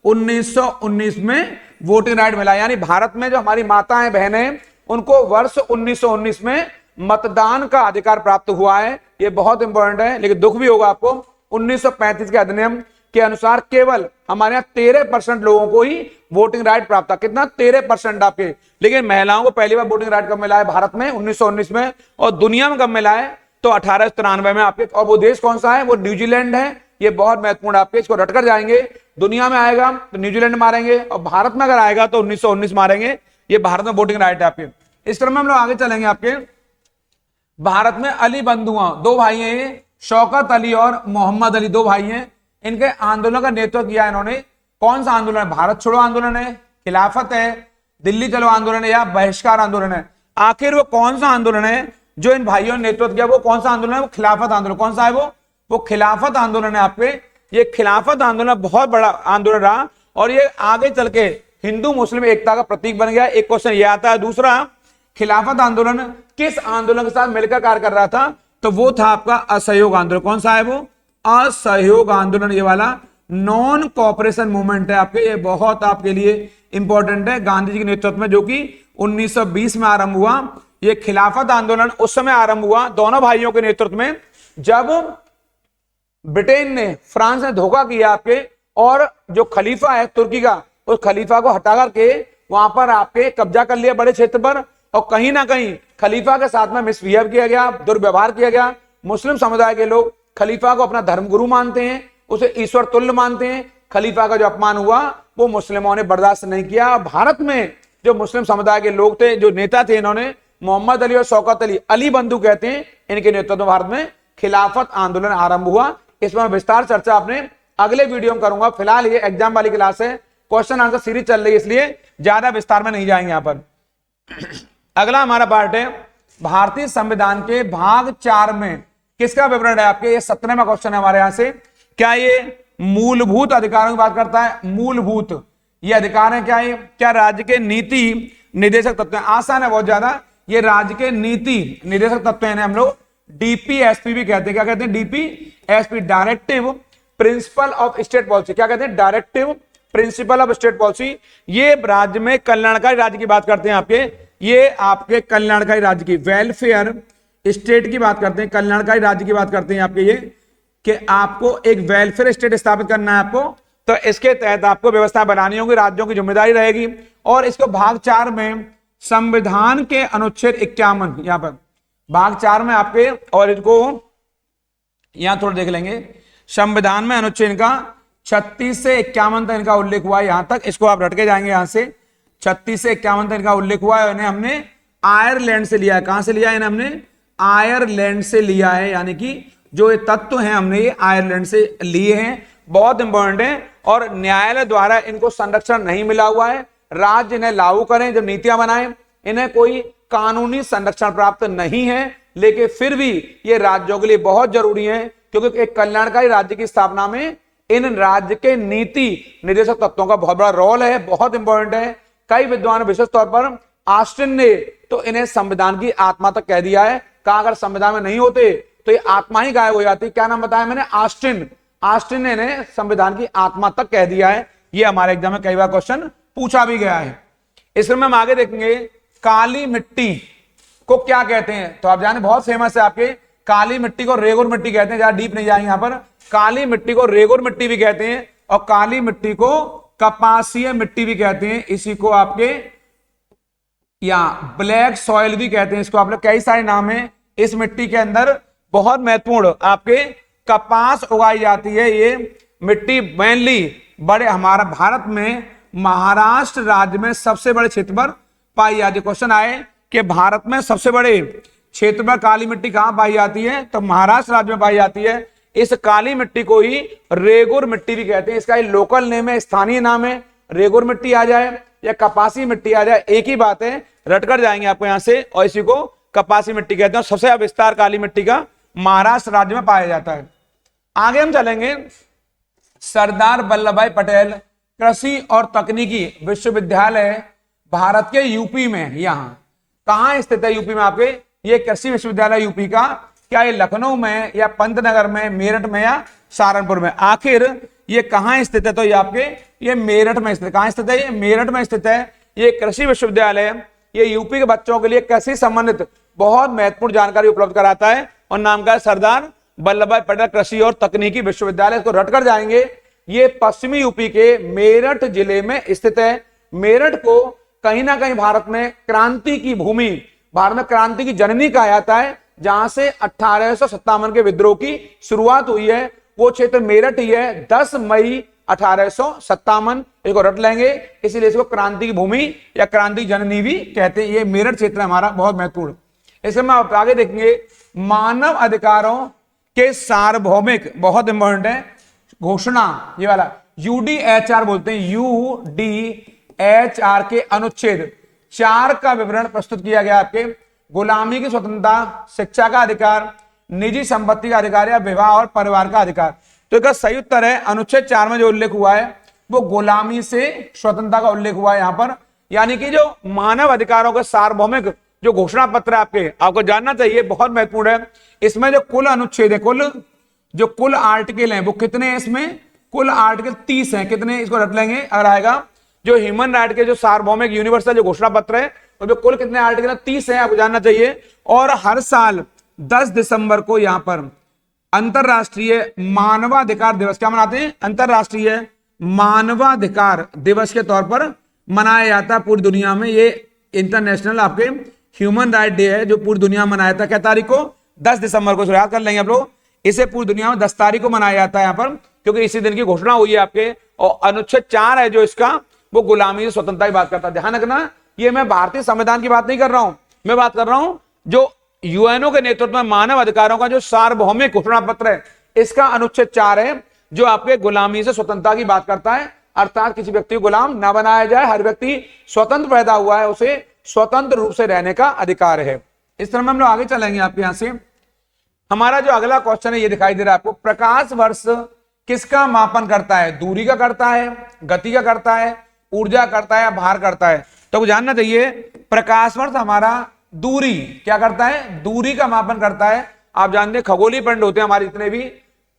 1919 में वोटिंग राइट मिला, यानी भारत में जो हमारी माताएं बहनें उनको वर्ष 1919 में मतदान का अधिकार प्राप्त हुआ है। ये बहुत इंपॉर्टेंट है, लेकिन दुख भी होगा आपको 1935 के अधिनियम के अनुसार केवल हमारे यहाँ 13% लोगों को ही वोटिंग राइट प्राप्त था। कितना? 13% आपके। लेकिन महिलाओं को पहली बार वोटिंग राइट कब मिला है भारत में? 1919 में। और दुनिया में कब मिला है? तो 1893 में आपके। और वो देश कौन सा है? वो न्यूजीलैंड है। ये बहुत महत्वपूर्ण, आपके इसको रटकर जाएंगे। दुनिया में आएगा तो न्यूजीलैंड मारेंगे, और भारत में अगर आएगा तो 1919 मारेंगे। ये भारत में वोटिंग राइट है आपके। इस क्रम में हम लोग आगे चलेंगे। आपके भारत में अली बंधुआ, दो भाई हैं, शौकत अली और मोहम्मद अली, दो भाई हैं। इनके आंदोलन का नेतृत्व किया इन्होंने। कौन सा आंदोलन है? भारत छोड़ो आंदोलन है, खिलाफत है, दिल्ली चलो आंदोलन है, या बहिष्कार आंदोलन है? आखिर वो कौन सा आंदोलन है जो इन भाइयों ने नेतृत्व किया? वो कौन सा आंदोलन है? वो खिलाफत आंदोलन। कौन सा है वो खिलाफत आंदोलन है आपके। ये खिलाफत आंदोलन बहुत बड़ा आंदोलन रहा, और ये आगे चल के हिंदू मुस्लिम एकता का प्रतीक बन गया। एक क्वेश्चन ये आता है। दूसरा, खिलाफत आंदोलन किस आंदोलन के साथ मिलकर कार्य कर रहा था? तो वो था आपका असहयोग आंदोलन। कौन सा है वो? असहयोग आंदोलन। ये वाला नॉन कॉपरेशन मूवमेंट है आपके। ये बहुत आपके लिए इंपॉर्टेंट है, गांधी जी के नेतृत्व में, जो कि 1920 में आरंभ हुआ। ये खिलाफत आंदोलन उस समय आरंभ हुआ दोनों भाइयों के नेतृत्व में, जब ब्रिटेन ने, फ्रांस ने धोखा किया आपके, और जो खलीफा है तुर्की का, उस खलीफा को हटा करके वहां पर आपके कब्जा कर लिया बड़े क्षेत्र पर। और कहीं ना कहीं खलीफा के साथ में मिसबिहेव किया गया, दुर्व्यवहार किया गया। मुस्लिम समुदाय के लोग खलीफा को अपना धर्मगुरु मानते हैं, उसे ईश्वर तुल्य मानते हैं। खलीफा का जो अपमान हुआ वो मुस्लिमों ने बर्दाश्त नहीं किया। भारत में जो मुस्लिम समुदाय के लोग थे, जो नेता थे, इन्होंने मोहम्मद अली और शौकत अली, अली बंधु कहते हैं, इनके नेतृत्व में भारत में खिलाफत आंदोलन आरंभ हुआ। इसमें विस्तार चर्चा अपने अगले वीडियो में करूंगा। फिलहाल ये एग्जाम वाली क्लास है, क्वेश्चन आंसर सीरीज चल रही है, इसलिए ज्यादा विस्तार में नहीं जाएंगे यहां पर। अगला हमारा पार्ट है भारतीय संविधान के भाग 4 में किसका विवरण है आपके? ये 17वां क्वेश्चन है हमारे यहां से। क्या ये मूलभूत अधिकारों की बात करता है? मूलभूत ये अधिकार है क्या? ये क्या राज्य के नीति निर्देशक तत्व हैं? आसान है बहुत ज्यादा। ये राज्य के नीति निर्देशक तत्व हैं, हम लोग डीपीएसपी भी कहते हैं। क्या कहते हैं? DPSP, directive principle of state policy. क्या कहते हैं? Directive principle of state policy. ये राज्य में कल्याणकारी राज्य की बात करते हैं आपके। ये आपके कल्याणकारी राज्य की, वेलफेयर स्टेट की बात करते हैं, कल्याणकारी राज्य की बात करते हैं आपके। ये कि आपको एक वेलफेयर स्टेट स्थापित करना है आपको, तो इसके तहत आपको व्यवस्था बनानी होगी, राज्यों की जिम्मेदारी रहेगी। और इसको भाग 4 में संविधान के अनुच्छेद 51, यहां पर भाग 4 में आपके, और इनको यहां थोड़ा देख लेंगे, संविधान में अनुच्छेद का 36 से 51 तक इनका उल्लेख हुआ है। यहां तक इसको आप रट के जाएंगे। यहां से 36 से 51 तक इनका उल्लेख हुआ है। इन्हें हमने आयरलैंड से लिया है। कहां से लिया है? इन्हें हमने आयरलैंड से लिया है, यानी कि जो ये तत्व हैं हमने ये आयरलैंड से लिए हैं। बहुत इंपॉर्टेंट है, और न्यायालय द्वारा इनको संरक्षण नहीं मिला हुआ है। राज्य इन्हें लागू करें, जब नीतियां बनाएं, इन्हें कोई कानूनी संरक्षण प्राप्त नहीं है, लेकिन फिर भी ये राज्यों के लिए बहुत जरूरी है, क्योंकि एक कल्याणकारी राज्य की स्थापना में इन राज्य के नीति निर्देशक तत्वों का बहुत बड़ा रोल है, बहुत इंपॉर्टेंट है। कई विद्वान, विशेष तौर पर ऑस्टिन ने तो इन्हें संविधान की आत्मा तक कह दिया है। कहा अगर संविधान में नहीं होते तो ये आत्मा ही गायब हो जाती। क्या नाम बताया मैंने? ऑस्टिन ने इन्हें संविधान की आत्मा तक कह दिया है। ये हमारे एग्जाम में कई बार क्वेश्चन पूछा भी गया है। इसमें हम आगे देखेंगे काली मिट्टी को क्या कहते हैं। तो आप जाने बहुत फेमस है आपके, काली मिट्टी को रेगुर मिट्टी कहते हैं। ज्यादा डीप नहीं जाएंगे यहां पर। काली मिट्टी को रेगुर मिट्टी भी कहते हैं, और काली मिट्टी को कपासीय मिट्टी भी कहते हैं। इसी को आपके या ब्लैक सॉइल भी कहते हैं। इसको आप लोग कई सारे नाम है। इस मिट्टी के अंदर बहुत महत्वपूर्ण आपके कपास उगाई जाती है। ये मिट्टी मेनली बड़े हमारा भारत में महाराष्ट्र राज्य में सबसे बड़े क्षेत्र पर पाई जाती है। क्वेश्चन आए कि भारत में सबसे बड़े क्षेत्र पर काली मिट्टी कहां पाई जाती है, तो महाराष्ट्र राज्य में पाई जाती है। इस काली मिट्टी को ही रेगुर मिट्टी भी कहते हैं। इसका लोकल नेम है, स्थानीय नाम है। रेगुर मिट्टी आ जाए या कपासी मिट्टी आ जाए, एक ही बात है, रटकर जाएंगे आपको यहां से। और इसी को कपासी मिट्टी कहते हैं। सबसे विस्तार काली मिट्टी का महाराष्ट्र राज्य में पाया जाता है। आगे हम चलेंगे, सरदार वल्लभ भाई पटेल कृषि और तकनीकी विश्वविद्यालय भारत के यूपी में है। यहाँ कहां स्थित है यूपी में आपके, ये कृषि विश्वविद्यालय यूपी का, क्या ये लखनऊ में या पंतनगर में, मेरठ में या सहारनपुर में, आखिर ये कहां स्थित है, तो ये आपके ये मेरठ में स्थित। कहां स्थित है, ये मेरठ में स्थित है। ये कृषि विश्वविद्यालय ये यूपी के बच्चों के लिए कृषि संबंधित बहुत महत्वपूर्ण जानकारी उपलब्ध कराता है और नाम का है सरदार वल्लभ भाई पटेल कृषि और तकनीकी विश्वविद्यालय। इसको रटकर जाएंगे। ये पश्चिमी यूपी के मेरठ जिले में स्थित है। मेरठ को कहीं ना कहीं भारत में क्रांति की भूमि, भारत में क्रांति की जननी कहा जाता है, जहां से 1857 के विद्रोह की शुरुआत हुई है। वो क्षेत्र मेरठ ही है। 10 मई 1857, इसको रट लेंगे, इसीलिए इसको क्रांति की भूमि या क्रांति जननी भी कहते हैं। ये मेरठ क्षेत्र हमारा बहुत महत्वपूर्ण। इसमें हम आगे देखेंगे, मानव अधिकारों के सार्वभौमिक, बहुत इंपॉर्टेंट है, घोषणा, ये वाला UDHR बोलते हैं, UDHR के अनुच्छेद 4 का विवरण प्रस्तुत किया गया आपके। गुलामी की स्वतंत्रता, शिक्षा का अधिकार, निजी संपत्ति का अधिकार या विवाह और परिवार का अधिकार। तो इसका सही उत्तर है अनुच्छेद 4 में जो उल्लेख हुआ है वो गुलामी से स्वतंत्रता का उल्लेख हुआ है यहाँ पर। यानी कि जो मानव अधिकारों का सार्वभौमिक जो घोषणा पत्र है आपके, आपको जानना चाहिए, बहुत महत्वपूर्ण है। इसमें जो कुल अनुच्छेद है, कुल आर्टिकल हैं वो कितने हैं, इसमें कुल आर्टिकल 30 हैं। कितने, इसको रट लेंगे अगर आएगा। जो ह्यूमन राइट के जो सार्वभौमिक यूनिवर्सल जो घोषणा पत्र है, तो जो कुल कितने आर्टिकल है, 30 है, आपको जानना चाहिए। और हर साल 10 दिसंबर को यहाँ पर अंतरराष्ट्रीय मानवाधिकार दिवस क्या मनाते हैं, अंतरराष्ट्रीय मानवाधिकार दिवस के तौर पर मनाया जाता है पूरी दुनिया में। ये इंटरनेशनल आपके ह्यूमन राइट डे है जो पूरी दुनिया में मनाया जाता है। क्या तारीख को, 10 दिसंबर को, याद कर लेंगे आप लोग। इसे पूरी दुनिया में 10 तारीख को मनाया जाता है यहाँ पर, क्योंकि इसी दिन की घोषणा हुई है आपके। और अनुच्छेद 4 है जो इसका, वो गुलामी से स्वतंत्रता की बात करता है। ध्यान रखना, ये मैं भारतीय संविधान की बात नहीं कर रहा हूं, मैं बात कर रहा हूं जो यूएनओ के नेतृत्व में मानव अधिकारों का जो सार्वभौमिक घोषणा पत्र है, इसका अनुच्छेद 4 है जो आपके गुलामी से स्वतंत्रता की बात करता है। अर्थात किसी व्यक्ति को गुलाम ना बनाया जाए, हर व्यक्ति स्वतंत्र पैदा हुआ है, उसे स्वतंत्र रूप से रहने का अधिकार है। इस तरह में हम लोग आगे चलेंगे। आपके यहां से हमारा जो अगला क्वेश्चन है ये दिखाई दे रहा है आपको, प्रकाश वर्ष किसका मापन करता है, दूरी का करता है, गति का करता है, ऊर्जा करता है या भार करता है। तो जानना चाहिए, प्रकाश वर्ष हमारा दूरी क्या करता है, दूरी का मापन करता है। आप जानते हैं खगोलीय पिंड होते हैं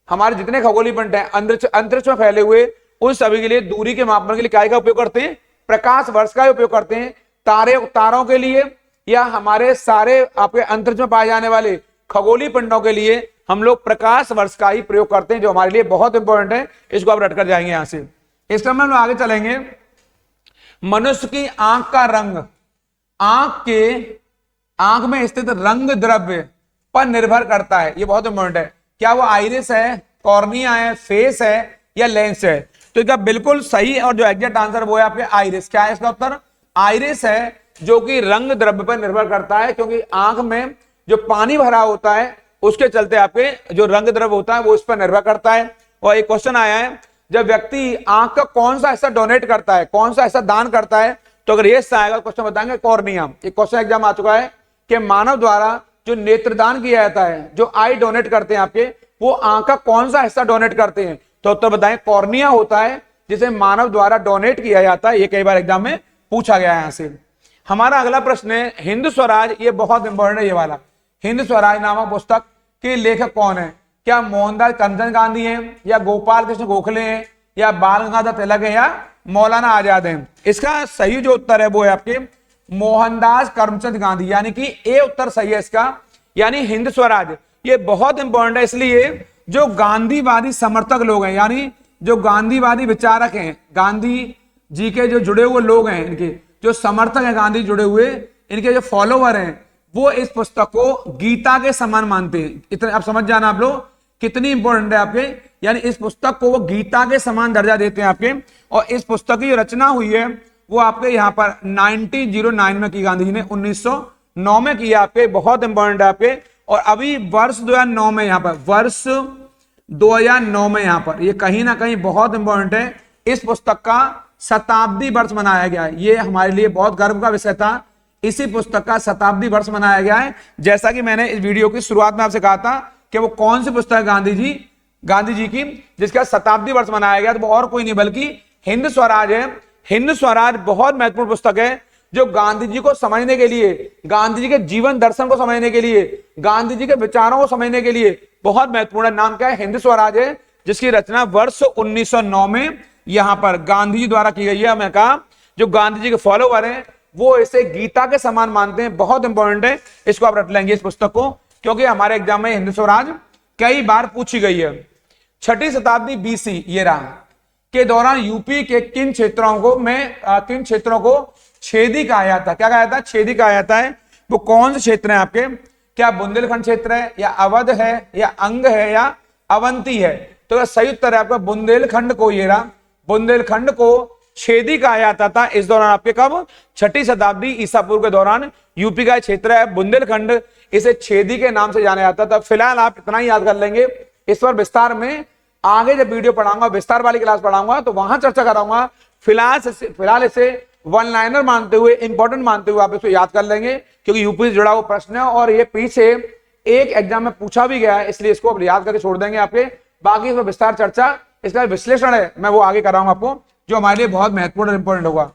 हमारे जितने खगोलीय पिंड हैं अंतरिक्ष में फैले हुए, उन सभी के लिए दूरी के मापन के लिए क्या का उपयोग करते हैं, प्रकाश वर्ष का उपयोग करते हैं। तारों के लिए या हमारे सारे आपके अंतरिक्ष में पाए जाने वाले खगोलीय पिंडों के लिए हम लोग प्रकाश वर्ष का ही प्रयोग करते हैं, जो हमारे लिए बहुत इंपॉर्टेंट है। इसको आप रटकर जाएंगे यहां से। इस क्रम में हम लोग आगे चलेंगे। मनुष्य की आंख का रंग आंख में स्थित रंग द्रव्य पर निर्भर करता है। ये बहुत इंपॉर्टेंट है। क्या वो आइरिस है, कॉर्निया है, फेस है या लेंस है। तो इसका बिल्कुल सही और जो एग्जैक्ट आंसर वो है आपके आइरिस। क्या है इसका उत्तर, आइरिस है, जो कि रंग द्रव्य पर निर्भर करता है, क्योंकि आंख में जो पानी भरा होता है उसके चलते आपके जो रंग द्रव्य होता है वो इस पर निर्भर करता है। और एक क्वेश्चन आया है, जब व्यक्ति आंख का कौन सा हिस्सा डोनेट करता है, कौन सा हिस्सा दान करता है, तो अगर ये आएगा क्वेश्चन बताएंगे कॉर्निया। एक क्वेश्चन एग्जाम आ चुका है कि मानव द्वारा जो नेत्रदान किया जाता है, जो आई डोनेट करते हैं आपके, वो आंख का कौन सा हिस्सा डोनेट करते हैं, तो उत्तर बताएं कॉर्निया होता है, जिसे मानव द्वारा डोनेट किया जाता है। ये कई बार एग्जाम में पूछा गया है यहां से। हमारा अगला प्रश्न है हिंद स्वराज। ये बहुत इंपॉर्टेंट है ये वाला। हिंद स्वराज नामक पुस्तक के लेखक कौन है, क्या मोहनदास करमचंद गांधी हैं या गोपाल कृष्ण गोखले हैं या बाल गंगाधर तिलक है या मौलाना आजाद हैं। इसका सही जो उत्तर है वो है आपके मोहनदास करमचंद गांधी, यानी कि ए उत्तर सही है इसका, यानी हिंद स्वराज। ये बहुत इंपॉर्टेंट है, इसलिए जो गांधीवादी समर्थक लोग हैं, यानी जो गांधीवादी विचारक हैं, गांधी जी के जो जुड़े हुए लोग हैं, इनके जो समर्थक हैं गांधी जुड़े हुए, इनके जो फॉलोवर हैं, वो इस पुस्तक को गीता के समान मानते हैं। इतना आप समझ जाना आप लोग कितनी इंपॉर्टेंट है आपके, यानी इस पुस्तक को वो गीता के समान दर्जा देते हैं आपके। और इस पुस्तक की जो रचना हुई है वो आपके यहाँ पर 1909 में की, गांधी जी ने 1909 में किया आपके, बहुत इंपॉर्टेंट है आपके। और अभी वर्ष 2009 में यहाँ पर, वर्ष 2009 में यहाँ पर, ये कहीं ना कहीं बहुत इंपॉर्टेंट है, इस पुस्तक का शताब्दी वर्ष मनाया गया है। ये हमारे लिए बहुत गर्व का विषय था, इसी पुस्तक का शताब्दी वर्ष मनाया गया है। जैसा कि मैंने इस वीडियो की शुरुआत में आपसे कहा था कि वो कौन सी पुस्तक है गांधी जी की जिसका शताब्दी वर्ष मनाया गया, तो वो और कोई नहीं बल्कि हिंद स्वराज है। हिंद स्वराज बहुत महत्वपूर्ण पुस्तक है जो गांधी जी को समझने के लिए, गांधी जी के जीवन दर्शन को समझने के लिए, गांधी जी के विचारों को समझने के लिए बहुत महत्वपूर्ण है। नाम क्या है? हिंद स्वराज है, जिसकी रचना वर्ष 1909 में यहां पर गांधी जी द्वारा की गई है। मैंने कहा जो गांधी जी के फॉलोवर हैं वो इसे गीता के समान मानते हैं, बहुत इंपॉर्टेंट है, इसको आप रट लेंगे इस पुस्तक को, क्योंकि हमारे एग्जाम में हिंद स्वराज कई बार पूछी गई है। 6ठी शताब्दी बीसी ये रहा के दौरान यूपी के किन क्षेत्रों को छेदी कहा जाता है? क्या कहा जाता है? छेदी कहा जाता है। वो कौन से क्षेत्र हैं आपके? क्या बुंदेलखंड क्षेत्र है, या अवध है, या अंग है, या अवंती है? तो सही उत्तर है आपका बुंदेलखंड को, ये रहा, बुंदेलखंड को छेदी कहा जाता था इस दौरान आपके। कब? 6ठी शताब्दी ईसा पूर्व के दौरान यूपी का क्षेत्र है बुंदेलखंड, इसे छेदी के नाम से जाना जाता था। फिलहाल आप इतना ही याद कर लेंगे, इस पर विस्तार में आगे जब वीडियो पढ़ाऊंगा, विस्तार वाली क्लास पढ़ाऊंगा तो वहां चर्चा कराऊंगा। फिलहाल इसे वन लाइनर मानते हुए, इंपॉर्टेंट मानते हुए आप इसको याद कर लेंगे, क्योंकि यूपी से जुड़ा हुआ प्रश्न है और ये पीछे एक एग्जाम में पूछा भी गया है, इसलिए इसको अब याद करके छोड़ देंगे आपके। बाकी इसमें विस्तार चर्चा, इसका विश्लेषण है, मैं वो आगे कराऊंगा आपको, जो हमारे लिए बहुत महत्वपूर्ण और इंपॉर्टेंट होगा।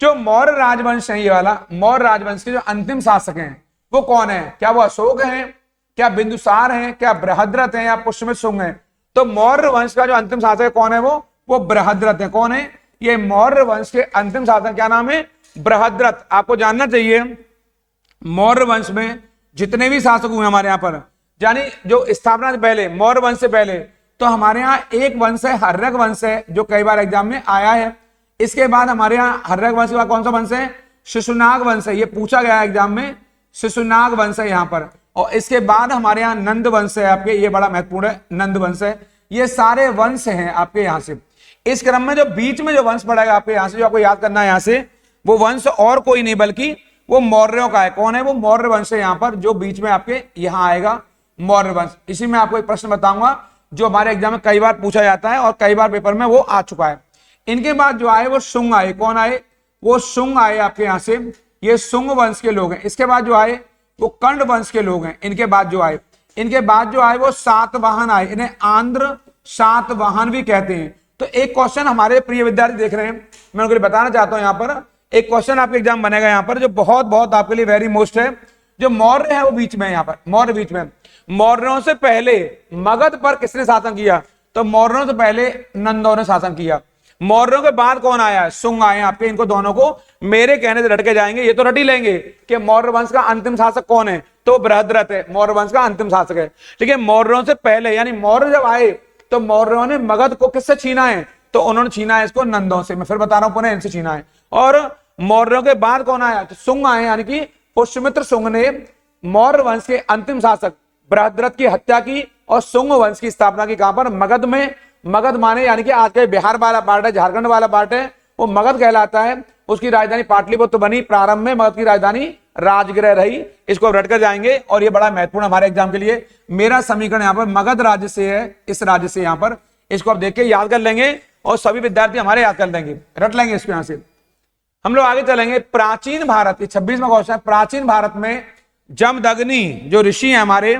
जो मौर्य राजवंश है, ये वाला मौर्य राजवंश के जो अंतिम शासक हैं वो कौन है? क्या वो अशोक हैं, क्या बिंदुसार हैं, क्या बृहद्रथ हैं, या पुष्यमित्र शुंग हैं? तो मौर्य वंश का जो अंतिम शासक है कौन है? वो बृहद्रथ है। कौन है? ये मौर्य वंश के अंतिम शासक, क्या नाम है? बृहद्रथ। आपको जानना चाहिए मौर्य वंश में जितने भी शासक हुए हमारे यहाँ पर, यानी जो स्थापना से पहले, मौर्य वंश से पहले, तो हमारे यहाँ एक वंश है हर्यक वंश है, जो कई बार एग्जाम में आया है। इसके बाद हमारे यहाँ हर्यक वंश के बाद कौन सा वंश है? शिशुनाग वंश है, ये पूछा गया एग्जाम में, शिशुनाग वंश है यहाँ पर। और इसके बाद हमारे यहाँ नंद वंश है आपके, ये बड़ा महत्वपूर्ण है, नंद वंश है। ये सारे वंश हैं आपके यहाँ से। इस क्रम में जो बीच में जो वंश पड़ेगा आपके यहाँ से, जो आपको याद करना है यहाँ से, वो वंश और कोई नहीं बल्कि वो मौर्यों का है। कौन है? वो मौर्य वंश है यहाँ पर, जो बीच में आपके यहाँ आएगा, मौर्य वंश। इसी में आपको एक प्रश्न बताऊंगा जो हमारे एग्जाम में कई बार पूछा जाता है और कई बार पेपर में वो आ चुका है। इनके बाद जो आए वो शुंग आए। कौन आए? वो शुंग आए आपके यहाँ से, ये शुंग वंश के लोग हैं। इसके बाद जो आए वो कर्ण वंश के लोग हैं। इनके बाद जो आए वो सातवाहन आए, इन्हें आंध्र सातवाहन भी कहते हैं। तो एक क्वेश्चन हमारे प्रिय विद्यार्थी देख रहे हैं, मैं उनको बताना चाहता हूं, यहाँ पर एक क्वेश्चन आपके एग्जाम बनेगा यहाँ पर, जो बहुत बहुत आपके लिए वेरी मोस्ट है। जो मौर्य है वो बीच में है, यहाँ पर मौर्य बीच में। मौर्यों से पहले मगध पर किसने शासन किया? तो मौर्यों से पहले नंदों ने शासन किया। मौर्यों के बाद कौन आया? शुंग आए आपके। इनको दोनों को मेरे कहने से रट के जाएंगे, ये तो रट ही लेंगे कि मौर्य वंश का अंतिम शासक कौन है, तो बृहद्रथ है, मौर्य वंश का अंतिम शासक है। ठीक है, मौर्यों से पहले यानी मौर्य जब आए तो मौर्यों ने मगध को किससे छीना है? तो उन्होंने छीना है इसको नंदों से। मैं फिर बता रहा हूं पुनः, इनसे छीना है। और मौर्यों के बाद कौन आया? तो शुंग आए, यानी कि पुष्यमित्र शुंग ने मौर्य वंश के अंतिम शासक बृहद्रथ की हत्या की और शुंग वंश की स्थापना की। कहां पर? मगध में। मगध माने यानी कि आज के बिहार वाला पार्ट है, झारखंड वाला पार्ट है, वो मगध कहलाता है। उसकी राजधानी पाटलिपुत्र बनी। प्रारंभ में मगध की राजधानी राजगृह रही। इसको रट कर जाएंगे और ये बड़ा महत्वपूर्ण हमारे एग्जाम के लिए। मेरा समीकरण यहाँ पर मगध राज्य से है, इस राज्य से यहाँ पर, इसको आप देख के याद कर लेंगे और सभी विद्यार्थी हमारे याद कर लेंगे, रट लेंगे इसको। यहाँ से हम लोग आगे चलेंगे। प्राचीन भारत, 26वां क्वेश्चन है, प्राचीन भारत में जमदग्नि जो ऋषि है हमारे,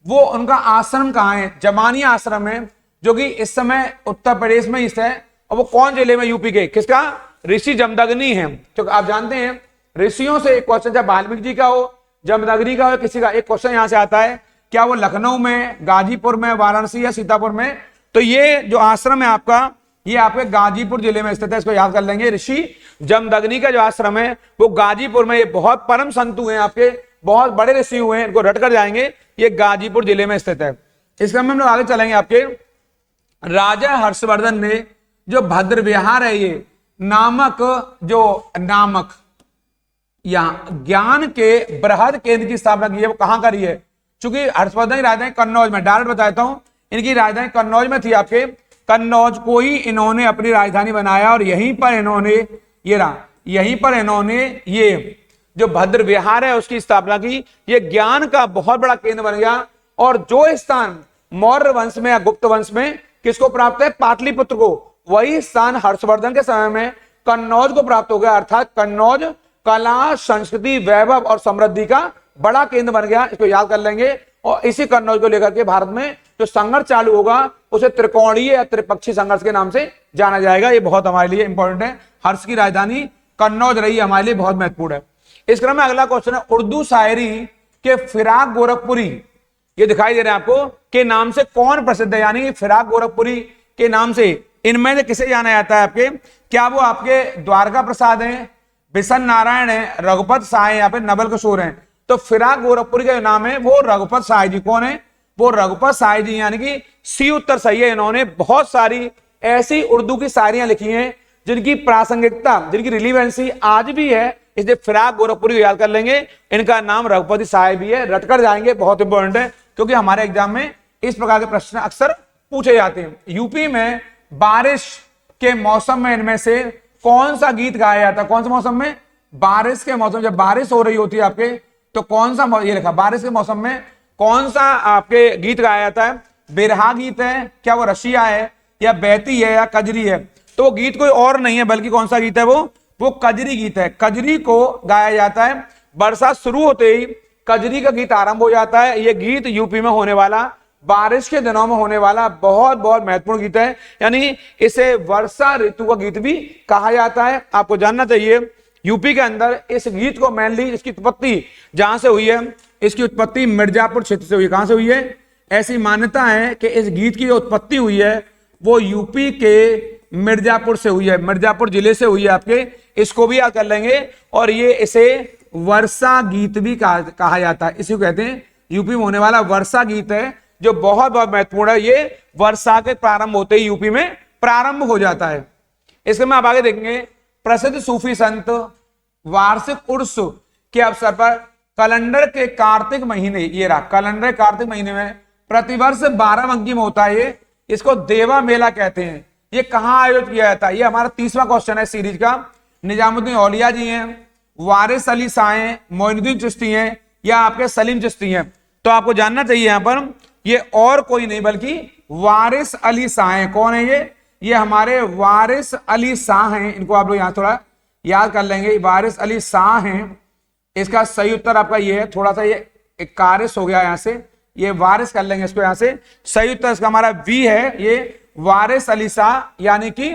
वो उनका आश्रम कहाँ है? जमानी आश्रम है, जो कि इस समय उत्तर प्रदेश में स्थित है। और वो कौन जिले में? यूपी के। किसका? ऋषि जमदग्नि है। तो आप जानते हैं ऋषियों से एक क्वेश्चन, चाहे वाल्मीकि जी का हो, जमदग्नि का हो, किसी का, एक क्वेश्चन यहां से आता है, क्या वो लखनऊ में, गाजीपुर में, वाराणसी या सीतापुर में? तो ये जो आश्रम है आपका, ये आपके गाजीपुर जिले में स्थित है, इसको याद कर लेंगे। ऋषि जमदग्नि का जो आश्रम है वो गाजीपुर में। ये बहुत परम संतु हैं आपके, बहुत बड़े ऋषि हुए हैं, इनको रट कर जाएंगे। ये गाजीपुर जिले में स्थित है। इस क्रम में हम लोग आगे चलेंगे। आपके राजा हर्षवर्धन ने जो भद्र विहार है, ये नामक यहाँ ज्ञान के बृहद केंद्र की स्थापना की है, वो कहां करी है? चूंकि हर्षवर्धन की राजधानी कन्नौज में, डायरेक्ट बताता हूं, इनकी राजधानी कन्नौज में थी आपके। कन्नौज को ही इन्होंने अपनी राजधानी बनाया और यहीं पर इन्होंने यहीं पर इन्होंने ये जो भद्र विहार है उसकी स्थापना की। ये ज्ञान का बहुत बड़ा केंद्र बन गया। और जो स्थान मौर्य वंश में या गुप्त वंश में किसको प्राप्त है? पाटलिपुत्र को। वही स्थान हर्षवर्धन के समय में कन्नौज को प्राप्त हो गया। अर्थात कन्नौज कला, संस्कृति, वैभव और समृद्धि का बड़ा केंद्र बन गया। इसको याद कर लेंगे। और इसी कन्नौज को लेकर के भारत में जो संघर्ष चालू होगा उसे त्रिकोणीय या त्रिपक्षीय संघर्ष के नाम से जाना जाएगा। ये बहुत हमारे लिए इंपॉर्टेंट है। हर्ष की राजधानी कन्नौज रही, हमारे लिए बहुत महत्वपूर्ण है। इस क्रम में अगला क्वेश्चन है, उर्दू शायरी के फिराक गोरखपुरी, ये दिखाई दे रहे हैं आपको, के नाम से कौन प्रसिद्ध है? यानी कि फिराक गोरखपुरी के नाम से इनमें से किसे जाना जाता है आपके? क्या वो आपके द्वारका प्रसाद हैं, बिशन नारायण है, रघुपत साय या फिर नवल किशोर हैं? तो फिराक गोरखपुरी का जो नाम है वो रघुपत साय जी। कौन है वो? रघुपत साय जी, यानी कि सी उत्तर सही है। इन्होंने बहुत सारी ऐसी उर्दू की शायरियां लिखी हैं जिनकी प्रासंगिकता, जिनकी रिलीवेंसी आज भी है, इसलिए फिराक गोरखपुरी याद कर लेंगे। इनका नाम रघुपति साय भी है, रटकर जाएंगे, बहुत इंपॉर्टेंट है क्योंकि हमारे एग्जाम में इस प्रकार के प्रश्न अक्सर पूछे जाते हैं। यूपी में बारिश के मौसम में इनमें से कौन सा गीत गाया जाता है? कौन से मौसम में? बारिश के मौसम, जब बारिश हो रही होती है आपके, तो कौन सा, ये लिखा, बारिश के मौसम में कौन सा आपके गीत गाया जाता है? बिरहा गीत है, क्या वो रशिया है, या बैती है, या कजरी है? तो वो गीत कोई और नहीं है बल्कि कौन सा गीत है? वो कजरी गीत है। कजरी को गाया जाता है बरसात शुरू होते ही, कजरी का गीत आरंभ हो जाता है। ये गीत यूपी में होने वाला, बारिश के दिनों में होने वाला बहुत बहुत महत्वपूर्ण गीत है। यानी इसे वर्षा ऋतु का गीत भी कहा जाता है। आपको जानना चाहिए यूपी के अंदर इस गीत को मेनली, इसकी उत्पत्ति जहां से हुई है, इसकी उत्पत्ति मिर्जापुर क्षेत्र से हुई है। कहां से हुई है? ऐसी मान्यता है कि इस गीत की जो उत्पत्ति हुई है वो यूपी के मिर्जापुर से हुई है, मिर्जापुर जिले से हुई है आपके। इसको भी याद कर लेंगे। और ये इसे वर्षा गीत भी कहा जाता है। इसी को कहते हैं, यूपी में होने वाला वर्षा गीत है जो बहुत बहुत महत्वपूर्ण है। ये वर्षा के प्रारंभ होते ही यूपी में प्रारंभ हो जाता है। इसके में आप आगे देखेंगे, प्रसिद्ध सूफी संत वार्षिक उर्स के अवसर पर कैलेंडर के कार्तिक महीने, ये रहा कैलेंडर कार्तिक महीने में प्रतिवर्ष 12 में होता है। इसको देवा मेला कहते हैं। ये कहां आयोजित किया जाता है? ये हमारा तीसरा क्वेश्चन है सीरीज का। निजामुद्दीन औलिया जी हैं, वारिस अली शाह हैं, मोइनुद्दीन चिश्ती हैं, या आपके सलीम चिश्ती हैं? तो आपको जानना चाहिए यहां पर ये और कोई नहीं बल्कि वारिस अली शाह हैं। कौन है ये हमारे वारिस अली शाह हैं। इनको आप लोग यहां थोड़ा याद कर लेंगे, वारिस अली शाह हैं। इसका सही उत्तर आपका ये है, थोड़ा सा ये एक कारिस हो गया यहां से, ये वारिस कर लेंगे इसको यहां से। सही उत्तर इसका हमारा वी है, ये वारिस अली शाह। यानी कि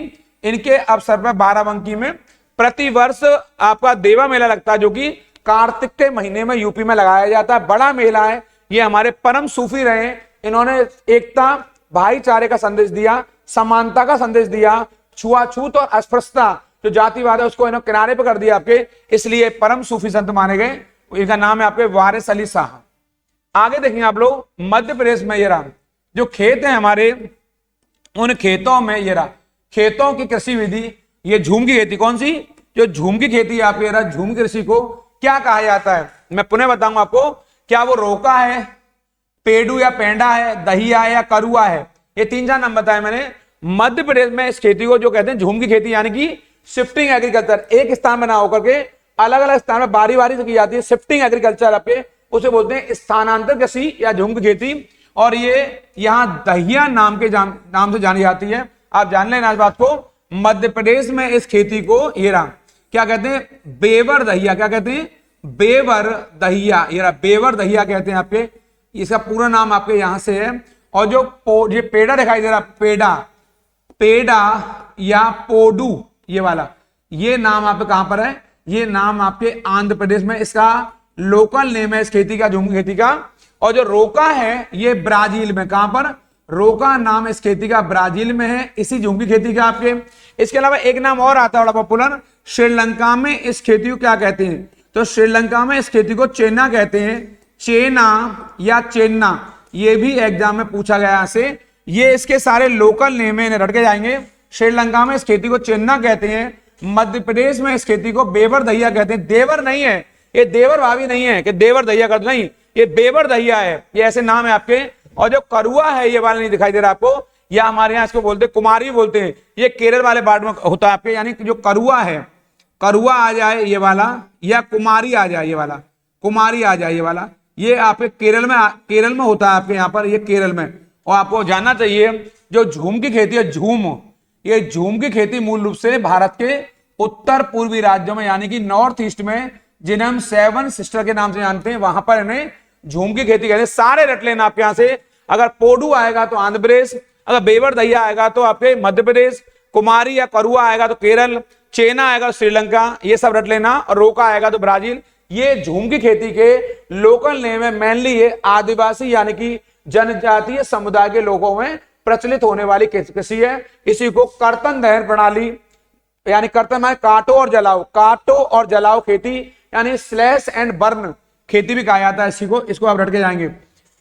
इनके अवसर पर 12 में प्रतिवर्ष आपका देवा मेला लगता है, जो कि कार्तिक के महीने में यूपी में लगाया जाता है। बड़ा मेला है। ये हमारे परम सूफी रहे। इन्होंने एकता, भाईचारे का संदेश दिया, समानता का संदेश दिया, छुआछूत और अस्पृश्यता जो जातिवाद है उसको इन्होंने किनारे पर कर दिया आपके। इसलिए परम सूफी संत माने गए। इनका नाम है आपके वारिस अली शाह। आगे देखेंगे आप लोग, मध्य प्रदेश में ये रहा जो खेत है हमारे, उन खेतों में ये रहा खेतों की कृषि विधि, ये झूम की खेती। कौन सी? जो झूम की खेती है आपके, झूम की कृषि को क्या कहा जाता है? मैं पुनः बताऊंगा आपको। क्या वो रोका है, पेड़ू या पेंडा है, दहिया है, या करुआ है? ये 3-4 नाम बताए मैंने। मध्य प्रदेश में इस खेती को जो कहते हैं झूम की खेती, यानी कि शिफ्टिंग एग्रीकल्चर। एक स्थान में ना होकर के अलग अलग स्थान में बारी बारी से की जाती है शिफ्टिंग एग्रीकल्चर आपके, उसे बोलते हैं स्थानांतर कृषि या झूम की खेती। और ये यहाँ दहिया नाम से जानी जाती है। आप जान लेना इस बात को। मध्य प्रदेश में इस खेती को ये रहा क्या कहते हैं? बेवर दहिया। क्या कहते हैं? बेवर दहिया। ये रहा बेवर दहिया कहते हैं आपके। इसका पूरा नाम आपके यहां से है। और जो ये पेड़ा दिखाई दे रहा, पेड़ा या पोडू, ये वाला, ये नाम आपके कहां पर है? ये नाम आपके आंध्र प्रदेश में इसका लोकल नेम है इस खेती का, झूम खेती का। और जो रोका है ये ब्राजील में। कहां पर? रोका नाम इस खेती का ब्राजील में है, इसी झूम की खेती का आपके। इसके अलावा एक नाम और आता है बड़ा पॉपुलर, श्रीलंका में इस खेती को क्या कहते हैं? तो श्रीलंका में इस खेती को चेना कहते हैं। चेना या चेन्ना, ये भी एग्जाम में पूछा गया से। ये इसके सारे लोकल नेम है, इन्हें रट के जाएंगे। श्रीलंका में इस खेती को चेन्ना कहते हैं, मध्य प्रदेश में इस खेती को बेवर दहिया कहते हैं। देवर नहीं है ये, देवर भाभी नहीं है कि देवर दहिया कर दो, नहीं, ये बेवर दहिया है, ये ऐसे नाम है आपके। और जो करुआ है ये वाला नहीं दिखाई दे रहा आपको, या हमारे यहाँ इसको बोलते हैं कुमारी बोलते हैं, ये केरल वाले पार्ट में होता है आपके। यानी कि जो करुआ है, करुआ आ जाए ये वाला, या कुमारी आ जाए ये वाला, कुमारी आ जाए ये वाला, ये आपके केरल में होता है आपके यहाँ पर, ये केरल में। और आपको जानना चाहिए जो झूम की खेती है, ये झूम की खेती मूल रूप से भारत के उत्तर पूर्वी राज्यों में यानी कि नॉर्थ ईस्ट में, जिन्हें हम सेवन सिस्टर के नाम से जानते हैं, वहां पर इन्हें झूम की खेती कहते हैं। सारे रट लेना आपके यहाँ से, अगर पोडू आएगा तो आंध्र प्रदेश, अगर बेवर दहिया आएगा तो आपके मध्य प्रदेश, कुमारी या करुआ आएगा तो केरल, चेना आएगा तो श्रीलंका, ये सब रट लेना, और रोका आएगा तो ब्राजील। ये झूम की खेती के लोकल नेम है, मेनली ये आदिवासी यानी कि जनजातीय समुदाय के लोगों में प्रचलित होने वाली कृषि है। इसी को कर्तन दहन प्रणाली यानी कर्तन माने काटो और जलाओ खेती यानी स्लैश एंड बर्न खेती भी कहा जाता है इसी को। इसको आप रट के जाएंगे।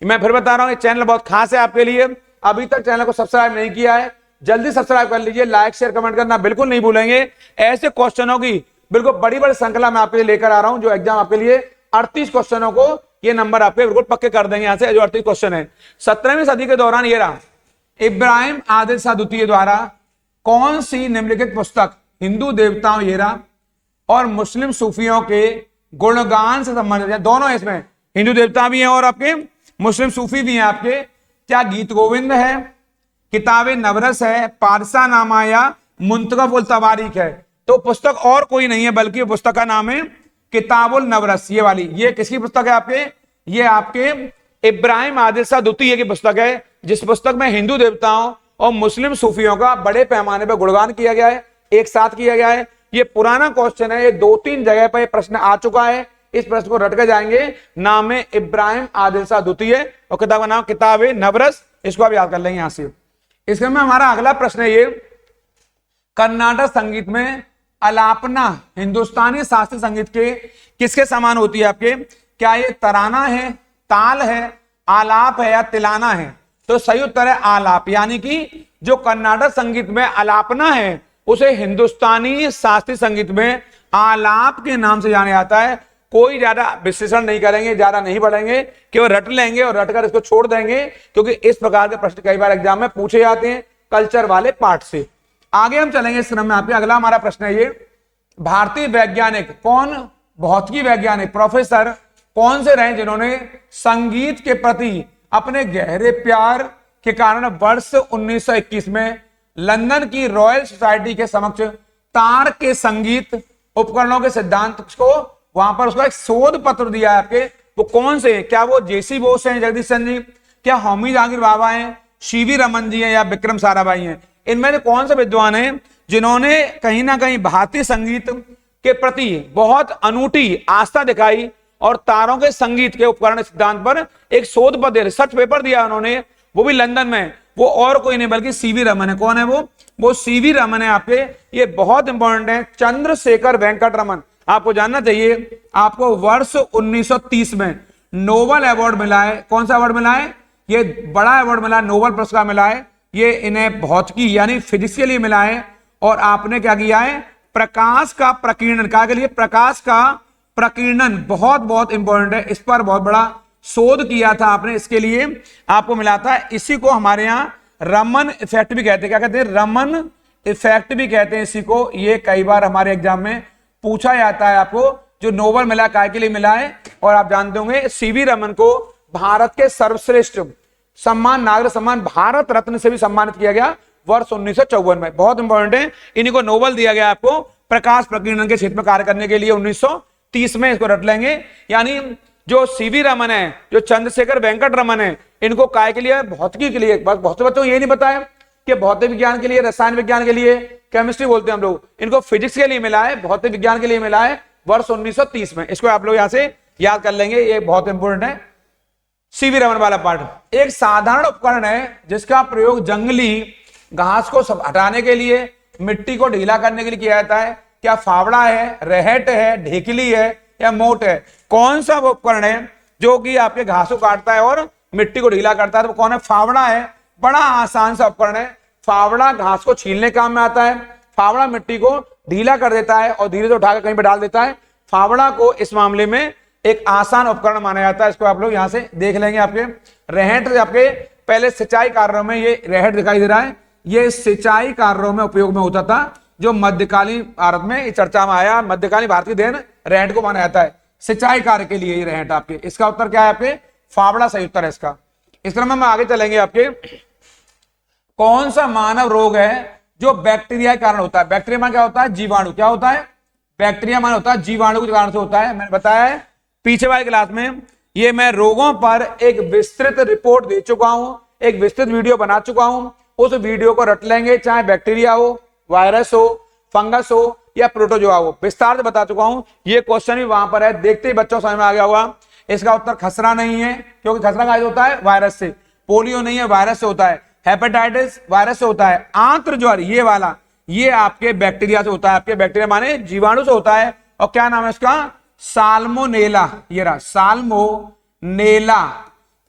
मैं फिर बता रहा हूं, ये चैनल बहुत खास है आपके लिए। अभी तक चैनल को सब्सक्राइब नहीं किया है, जल्दी सब्सक्राइब कर लीजिए, लाइक शेयर कमेंट करना बिल्कुल नहीं भूलेंगे। ऐसे क्वेश्चनों की बिल्कुल बड़ी बड़ी श्रृंखला मैं आपके लिए लेकर आ रहा हूं, जो एग्जाम आपके लिए 38 क्वेश्चनों को ये नंबर आपके बिल्कुल पक्के कर देंगे। यहां से जो 38 क्वेश्चन है, 17वीं सदी के दौरान ये रहा, इब्राहिम आदिल शाह द्वितीय द्वारा कौन सी निम्नलिखित पुस्तक हिंदू देवताओं येरा और मुस्लिम सूफियों के गुणगान से संबंधित है? दोनों इसमें हिंदू देवता भी हैं और आपके मुस्लिम सूफी भी हैं आपके। क्या गीत गोविंद है, किताबे नवरस है, पारसा नामा या मुंतखब उल तवारीख है? तो पुस्तक और कोई नहीं है बल्कि पुस्तक का नाम है किताबुल नवरस, ये वाली। ये किसकी पुस्तक है आपके? ये आपके इब्राहिम आदिल शाह द्वितीय की पुस्तक है, जिस पुस्तक में हिंदू देवताओं और मुस्लिम सूफियों का बड़े पैमाने पर गुणगान किया गया है, एक साथ किया गया है। ये पुराना क्वेश्चन है, ये 2-3 जगह पर प्रश्न आ चुका है। इस प्रश्न को रट के जाएंगे। नाम है इब्राहिम आदिल शाह द्वितीय और किताब का नाम किताब नवरस, इसको आप याद कर लेंगे यहां से। इसमें हमारा अगला प्रश्न है, ये कर्नाटक संगीत में अलापना हिंदुस्तानी शास्त्रीय संगीत के किसके समान होती है आपके? क्या ये तराना है, ताल है, आलाप है या तिलाना है? तो सही उत्तर है आलाप। यानी कि जो कर्नाटक संगीत में अलापना है उसे हिंदुस्तानी शास्त्रीय संगीत में आलाप के नाम से जाना जाता है। कोई ज्यादा विश्लेषण नहीं करेंगे, ज्यादा नहीं पढ़ेंगे, केवल रट लेंगे और रटकर इसको छोड़ देंगे, क्योंकि इस प्रकार के प्रश्न कई बार एग्जाम में पूछे जाते हैं कल्चर वाले पार्ट से। आगे हम चलेंगे इस क्रम में। आपके अगला हमारा प्रश्न है, ये भारतीय वैज्ञानिक कौन, भौतिकी वैज्ञानिक प्रोफेसर कौन से रहे जिन्होंने संगीत के प्रति अपने गहरे प्यार के कारण वर्ष 1921 में लंदन की रॉयल सोसाइटी के समक्ष तार के संगीत उपकरणों के सिद्धांत को, वहां पर उसको एक शोध पत्र दिया है आपके? वो कौन से? क्या वो जेसी बोस हैं, जगदीश चंद्र जी, क्या होमी जहांगीर बाबा हैं, सीवी रमन जी हैं या विक्रम साराभाई हैं? इनमें से कौन से विद्वान हैं जिन्होंने कहीं ना कहीं भारतीय संगीत के प्रति बहुत अनूठी आस्था दिखाई और तारों के संगीत के उपकरण सिद्धांत पर एक शोध पत्र, रिसर्च पेपर दिया उन्होंने, वो भी लंदन में? वो और कोई नहीं बल्कि सीवी रमन है। कौन है वो सीवी रमन है आपके। ये बहुत इंपॉर्टेंट है, चंद्रशेखर वेंकट रमन। आपको जानना चाहिए, आपको वर्ष 1930 में नोबेल अवार्ड मिला है। कौन सा अवार्ड मिला है? ये बड़ा अवार्ड मिला है, नोबेल पुरस्कार मिला है। ये इन्हें भौतिकी यानी फिजिक्स के लिए मिला है। और आपने क्या किया है? प्रकाश का प्रकीर्णन, कहा के लिए प्रकाश का प्रकीर्णन बहुत बहुत इंपॉर्टेंट है, इस पर बहुत बड़ा शोध किया था आपने, इसके लिए आपको मिला था। इसी को हमारे यहाँ रमन इफेक्ट भी कहते हैं। क्या कहते हैं? रमन इफेक्ट भी कहते हैं इसी को। ये कई बार हमारे एग्जाम में पूछा जाता है आपको, जो नोबेल मिला काय के लिए मिला है। और आप जानते होंगे सीवी रमन को भारत के सर्वश्रेष्ठ सम्मान, नागरिक सम्मान भारत रत्न से भी सम्मानित किया गया वर्ष 1954 में। बहुत इंपॉर्टेंट है, इन्हीं को नोबेल दिया गया आपको प्रकाश प्रकीर्णन के क्षेत्र में कार्य करने के लिए 1930 में। इसको रट लेंगे। यानी जो सीवी रमन है, जो चंद्रशेखर वेंकट रमन है, इनको काय के लिए? भौतिकी के लिए। बस बहुत से बच्चों को ये नहीं बताया कि भौतिक विज्ञान के लिए, रसायन विज्ञान के लिए, केमिस्ट्री बोलते हैं हम लोग, इनको फिजिक्स के लिए मिला है, भौतिक विज्ञान के लिए मिला है वर्ष 1930 में। इसको आप लोग यहां से याद कर लेंगे, ये बहुत इंपॉर्टेंट है सीवी रमन वाला पार्ट। एक साधारण उपकरण है जिसका प्रयोग जंगली घास को हटाने के लिए, मिट्टी को ढीला करने के लिए किया जाता है। क्या फावड़ा है, रहट है, ढेकली है या मोट है? कौन सा वो उपकरण है जो कि आपके घास को काटता है और मिट्टी को ढीला करता है? तो कौन है? फावड़ा है। बड़ा आसान सा उपकरण है। फावड़ा घास को छीलने काम में आता है, फावड़ा मिट्टी को ढीला कर देता है और धीरे से उठाकर कहीं पर डाल देता है। फावड़ा को इस मामले में एक आसान उपकरण माना जाता है। इसको आप लोग यहां से देख लेंगे। आपके रहट, आपके पहले सिंचाई कार्यों में ये रहट दिखाई दे रहा है, ये सिंचाई कार्यों में उपयोग में होता था, जो मध्यकालीन भारत में चर्चा में आया। मध्यकालीन भारत की देन रहट को माना जाता है सिंचाई कार्य के लिए। ये रहट आपके, इसका उत्तर क्या है? आपके फावड़ा सही उत्तर है इसका। इस क्रम में हम आगे चलेंगे। आपके कौन सा मानव रोग है जो बैक्टीरिया के कारण होता है? बैक्टीरिया मान क्या होता है? जीवाणु। क्या होता है? बैक्टीरिया मान होता है जीवाणु के कारण से होता है। मैंने बताया है पीछे वाली क्लास में, ये मैं रोगों पर एक विस्तृत रिपोर्ट दे चुका हूं, एक विस्तृत वीडियो बना चुका हूं। उस वीडियो को रट लेंगे, चाहे बैक्टीरिया हो, वायरस हो, फंगस हो या प्रोटोजोआ हो, विस्तार से बता चुका हूं। ये क्वेश्चन भी वहां पर है, देखते ही बच्चों समझ में आ गया होगा। इसका उत्तर खसरा नहीं है, क्योंकि खसरा का होता है वायरस से। पोलियो नहीं है, वायरस से होता है। हेपेटाइटिस वायरस से होता है। आंत्र ज्वर ये वाला, ये आपके बैक्टीरिया से होता है। आपके बैक्टीरिया माने जीवाणु से होता है। और क्या नाम है इसका? साल्मोनेला। ये रहा साल्मोनेला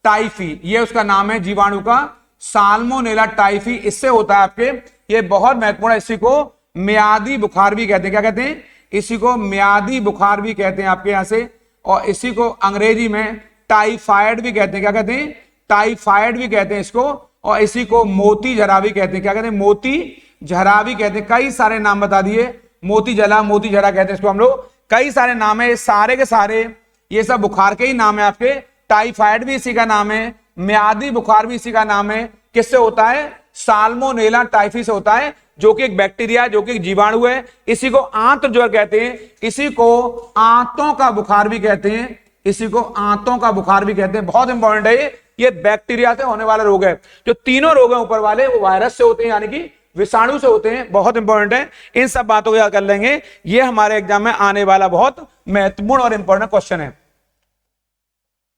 टाइफी, ये उसका नाम है जीवाणु का, साल्मोनेला टाइफी। इससे होता है आपके, ये बहुत महत्वपूर्ण है। इसी को मियादी बुखार भी कहते हैं। क्या कहते हैं? इसी को मियादी बुखार भी कहते हैं आपके यहां से। और इसी को अंग्रेजी में टाइफाइड भी कहते हैं। क्या कहते हैं? टाइफाइड भी कहते हैं इसको। और इसी को मोती झरा भी कहते हैं। क्या कहते हैं? मोती झरा भी कहते हैं। कई सारे नाम बता दिए, मोती जला, मोती झरा कहते हैं इसको हम लोग। कई सारे नाम है, सारे के सारे ये सब बुखार के ही नाम है आपके। टाइफाइड भी इसी का नाम है, म्यादी बुखार भी इसी का नाम है। किससे होता है? साल्मोनेला टाइफी से होता है, जो कि एक बैक्टीरिया, जो कि एक जीवाणु है। इसी को आंत्र ज्वर कहते हैं। इसी को आंतों का बुखार भी कहते हैं। इसी को आंतों का बुखार भी कहते हैं। बहुत इंपॉर्टेंट है ये बैक्टीरिया से होने वाला रोग है। जो तीनों रोग हैं ऊपर वाले, वो वायरस से होते हैं, यानी कि विषाणु से होते हैं। बहुत इंपॉर्टेंट है, इन सब बातों को याद कर लेंगे। ये हमारे एग्जाम में आने वाला बहुत महत्वपूर्ण और इंपॉर्टेंट क्वेश्चन है।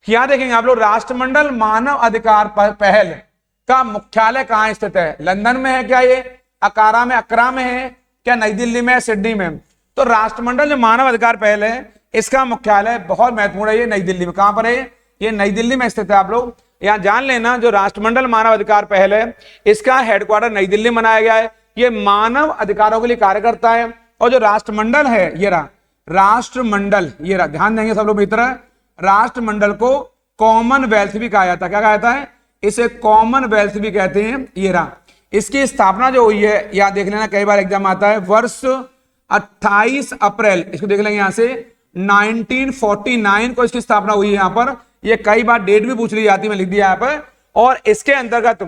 यहां देखेंगे आप लोग, राष्ट्रमंडल मानव अधिकार पहल का मुख्यालय कहां स्थित है? लंदन में है क्या? ये अकरा में है क्या? नई दिल्ली में, सिडनी में? तो राष्ट्रमंडल जो मानव अधिकार पहल है, इसका मुख्यालय बहुत महत्वपूर्ण है, ये नई दिल्ली में। कहां पर है? ये नई दिल्ली में स्थित है। आप लोग यहां जान लेना, जो राष्ट्रमंडल मानव अधिकार पहल है, इसका हेडक्वार्टर नई दिल्ली में बनाया गया है। ये मानव अधिकारों के लिए कार्य करता है। और जो राष्ट्रमंडल है, ये रहा राष्ट्रमंडल, ये रहा, ध्यान देंगे सब लोग। इतना राष्ट्रमंडल को कॉमनवेल्थ भी कहा जाता है। क्या कहा जाता है? इसे कॉमनवेल्थ भी कहते हैं। ये रहा, इसकी स्थापना जो हुई है, यहां देख लेना, कई बार एग्जाम आता है। वर्ष 28 अप्रैल, इसको देख लेंगे यहां से, 1949 को इसकी स्थापना हुई है। यहां पर ये कई बार डेट भी पूछ ली जाती है, मैं लिख दिया यहां पर। और इसके अंतर्गत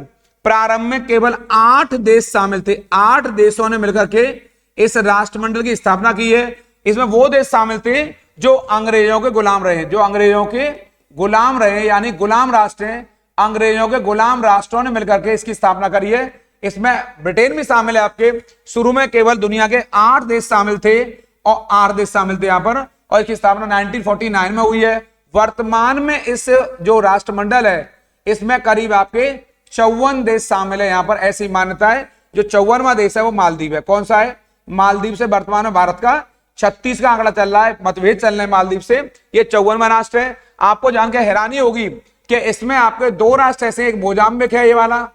प्रारंभ में केवल 8 देश शामिल थे। 8 देशों ने मिलकर के इस राष्ट्रमंडल की स्थापना की है। इसमें वो देश शामिल थे जो अंग्रेजों के गुलाम रहे, जो अंग्रेजों के गुलाम रहे, यानी गुलाम राष्ट्र हैं। अंग्रेजों के गुलाम राष्ट्रों ने मिलकर के इसकी स्थापना करी है। इसमें ब्रिटेन भी शामिल है आपके। शुरू में केवल दुनिया के 8 देश शामिल थे और 8 देश शामिल थे यहां पर। और इसकी स्थापना 1949 में हुई है। वर्तमान में इस जो राष्ट्रमंडल है, इसमें करीब आपके 54 देश शामिल है यहां पर, ऐसी मान्यता है। जो 54वां देश है वो मालदीव है। कौन सा है? मालदीव से वर्तमान में भारत का 36 का आंकड़ा चल रहा है, मतभेद चल रहे हैं मालदीव से। ये 54वां राष्ट्र है। आपको जानकर हैरानी होगी कि इसमें आपके 2 राष्ट्र ऐसे, एक मोजाम्बिक है, ये वाला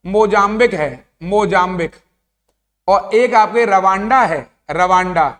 मोजाम्बिक है, मोजाम्बिक, और एक आपके रवांडा है, रवांडा।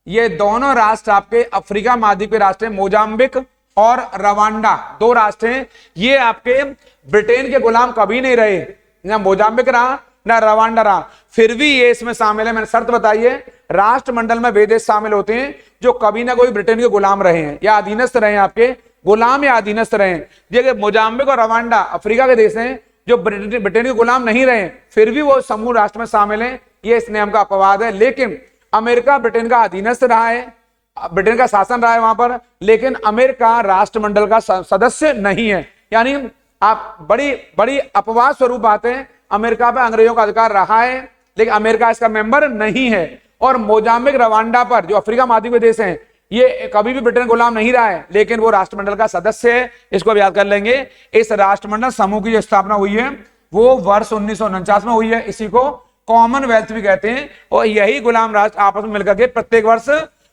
ये दोनों राष्ट्र आपके अफ्रीका महाद्वीप के राष्ट्र हैं। मोजाम्बिक और रवांडा 2 राष्ट्र हैं। ये आपके ब्रिटेन के गुलाम कभी नहीं रहे, ना मोजाम्बिक रहा ना रवांडा रहा, फिर भी ये इसमें शामिल है। मैंने शर्त बताई है, राष्ट्रमंडल में वे देश शामिल होते हैं जो कभी ना कोई ब्रिटेन के गुलाम रहे हैं या अधीनस्थ रहे हैं, आपके गुलाम या अधीनस्थ रहे हैं। जैसे मोजाम्बिक और रवांडा अफ्रीका के देश हैं जो ब्रिटेन के गुलाम नहीं रहे, फिर भी वो समूह राष्ट्र में शामिल है। ये इस नियम का अपवाद है। लेकिन अमेरिका ब्रिटेन का अधीनस्थ रहा है, ब्रिटेन का शासन रहा है वहां पर, लेकिन अमेरिका राष्ट्रमंडल का सदस्य नहीं है। यानी आप बड़ी अपवाद स्वरूप बात है, अमेरिका पे अंग्रेजों का अधिकार रहा है, लेकिन अमेरिका इसका मेंबर नहीं है। और मोजाम्बिक रवांडा पर, जो अफ्रीका महाद्वीप के देश हैं, ये कभी भी ब्रिटेन गुलाम नहीं रहा है, लेकिन वो राष्ट्रमंडल का सदस्य है। इसको अब याद कर लेंगे। इस राष्ट्रमंडल समूह की जो स्थापना हुई है वो वर्ष 1949 में हुई है। इसी को कॉमनवेल्थ भी कहते हैं। और यही गुलाम राष्ट्र आपस में मिलकर के प्रत्येक वर्ष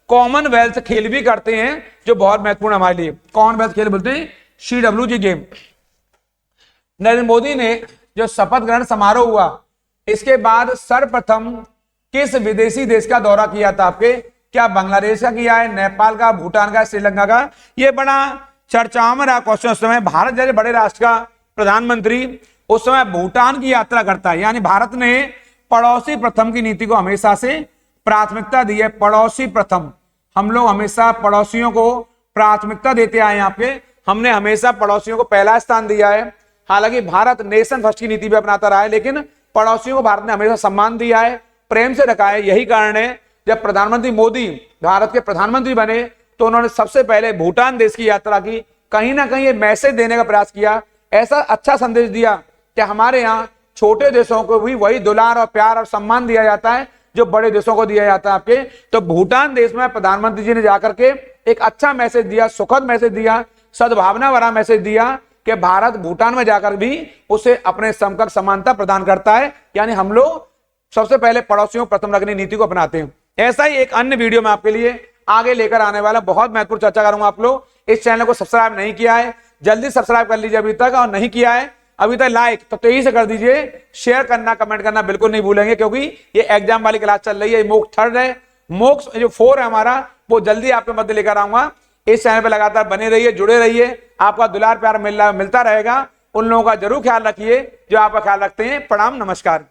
कॉमनवेल्थ खेल भी करते हैं, जो बहुत महत्वपूर्ण हमारे लिए। कॉमनवेल्थ खेल बोलते हैं CWG गेम। नरेंद्र मोदी ने जो शपथ ग्रहण समारोह हुआ, इसके बाद सर्वप्रथम किस विदेशी देश का दौरा किया था आपके? क्या बांग्लादेश का किया है, नेपाल का, भूटान का, श्रीलंका का? ये बड़ा चर्चाओं में रहा क्वेश्चन। उस समय भारत जैसे बड़े राष्ट्र का प्रधानमंत्री उस समय भूटान की यात्रा करता है। यानी भारत ने पड़ोसी प्रथम की नीति को हमेशा से प्राथमिकता दी है। पड़ोसी प्रथम, हम लोग हमेशा पड़ोसियों को प्राथमिकता देते आए हैं। आपके हमने हमेशा पड़ोसियों को पहला स्थान दिया है। हालांकि भारत नेशन फर्स्ट की नीति भी अपनाता रहा है, लेकिन पड़ोसियों को भारत ने हमेशा सम्मान दिया है, प्रेम से रखा है। यही कारण है जब प्रधानमंत्री मोदी भारत के प्रधानमंत्री बने तो उन्होंने सबसे पहले भूटान देश की यात्रा की। कहीं ना कहीं ये मैसेज देने का प्रयास किया, ऐसा अच्छा संदेश दिया कि हमारे यहाँ छोटे देशों को भी वही दुलार और प्यार और सम्मान दिया जाता है जो बड़े देशों को दिया जाता है। आपके तो भूटान देश में प्रधानमंत्री जी ने जाकर के एक अच्छा मैसेज दिया, सुखद मैसेज दिया, सद्भावना भरा मैसेज दिया कि भारत भूटान में जाकर भी उसे अपने समकक्ष समानता प्रदान करता है। यानी हम लोग सबसे पहले पड़ोसियों को प्रथम रखने नीति को अपनाते हैं। ऐसा ही एक अन्य वीडियो में आपके लिए आगे लेकर आने वाला, बहुत महत्वपूर्ण चर्चा करूंगा। आप लोग इस चैनल को सब्सक्राइब नहीं किया है, जल्दी सब्सक्राइब कर लीजिए अभी तक, और नहीं किया है अभी तक लाइक तो तेजी से कर दीजिए। शेयर करना, कमेंट करना बिल्कुल नहीं भूलेंगे, क्योंकि ये एग्जाम वाली क्लास चल रही है। मोक्ष 3 है, मोक्ष जो 4 है हमारा, वो जल्दी आपके मध्य लेकर आऊंगा। इस चैनल पर लगातार बने रहिए, जुड़े रहिए, आपका दुलार प्यार मिलता रहेगा। उन लोगों का जरूर ख्याल रखिए जो आपका ख्याल रखते हैं। प्रणाम, नमस्कार।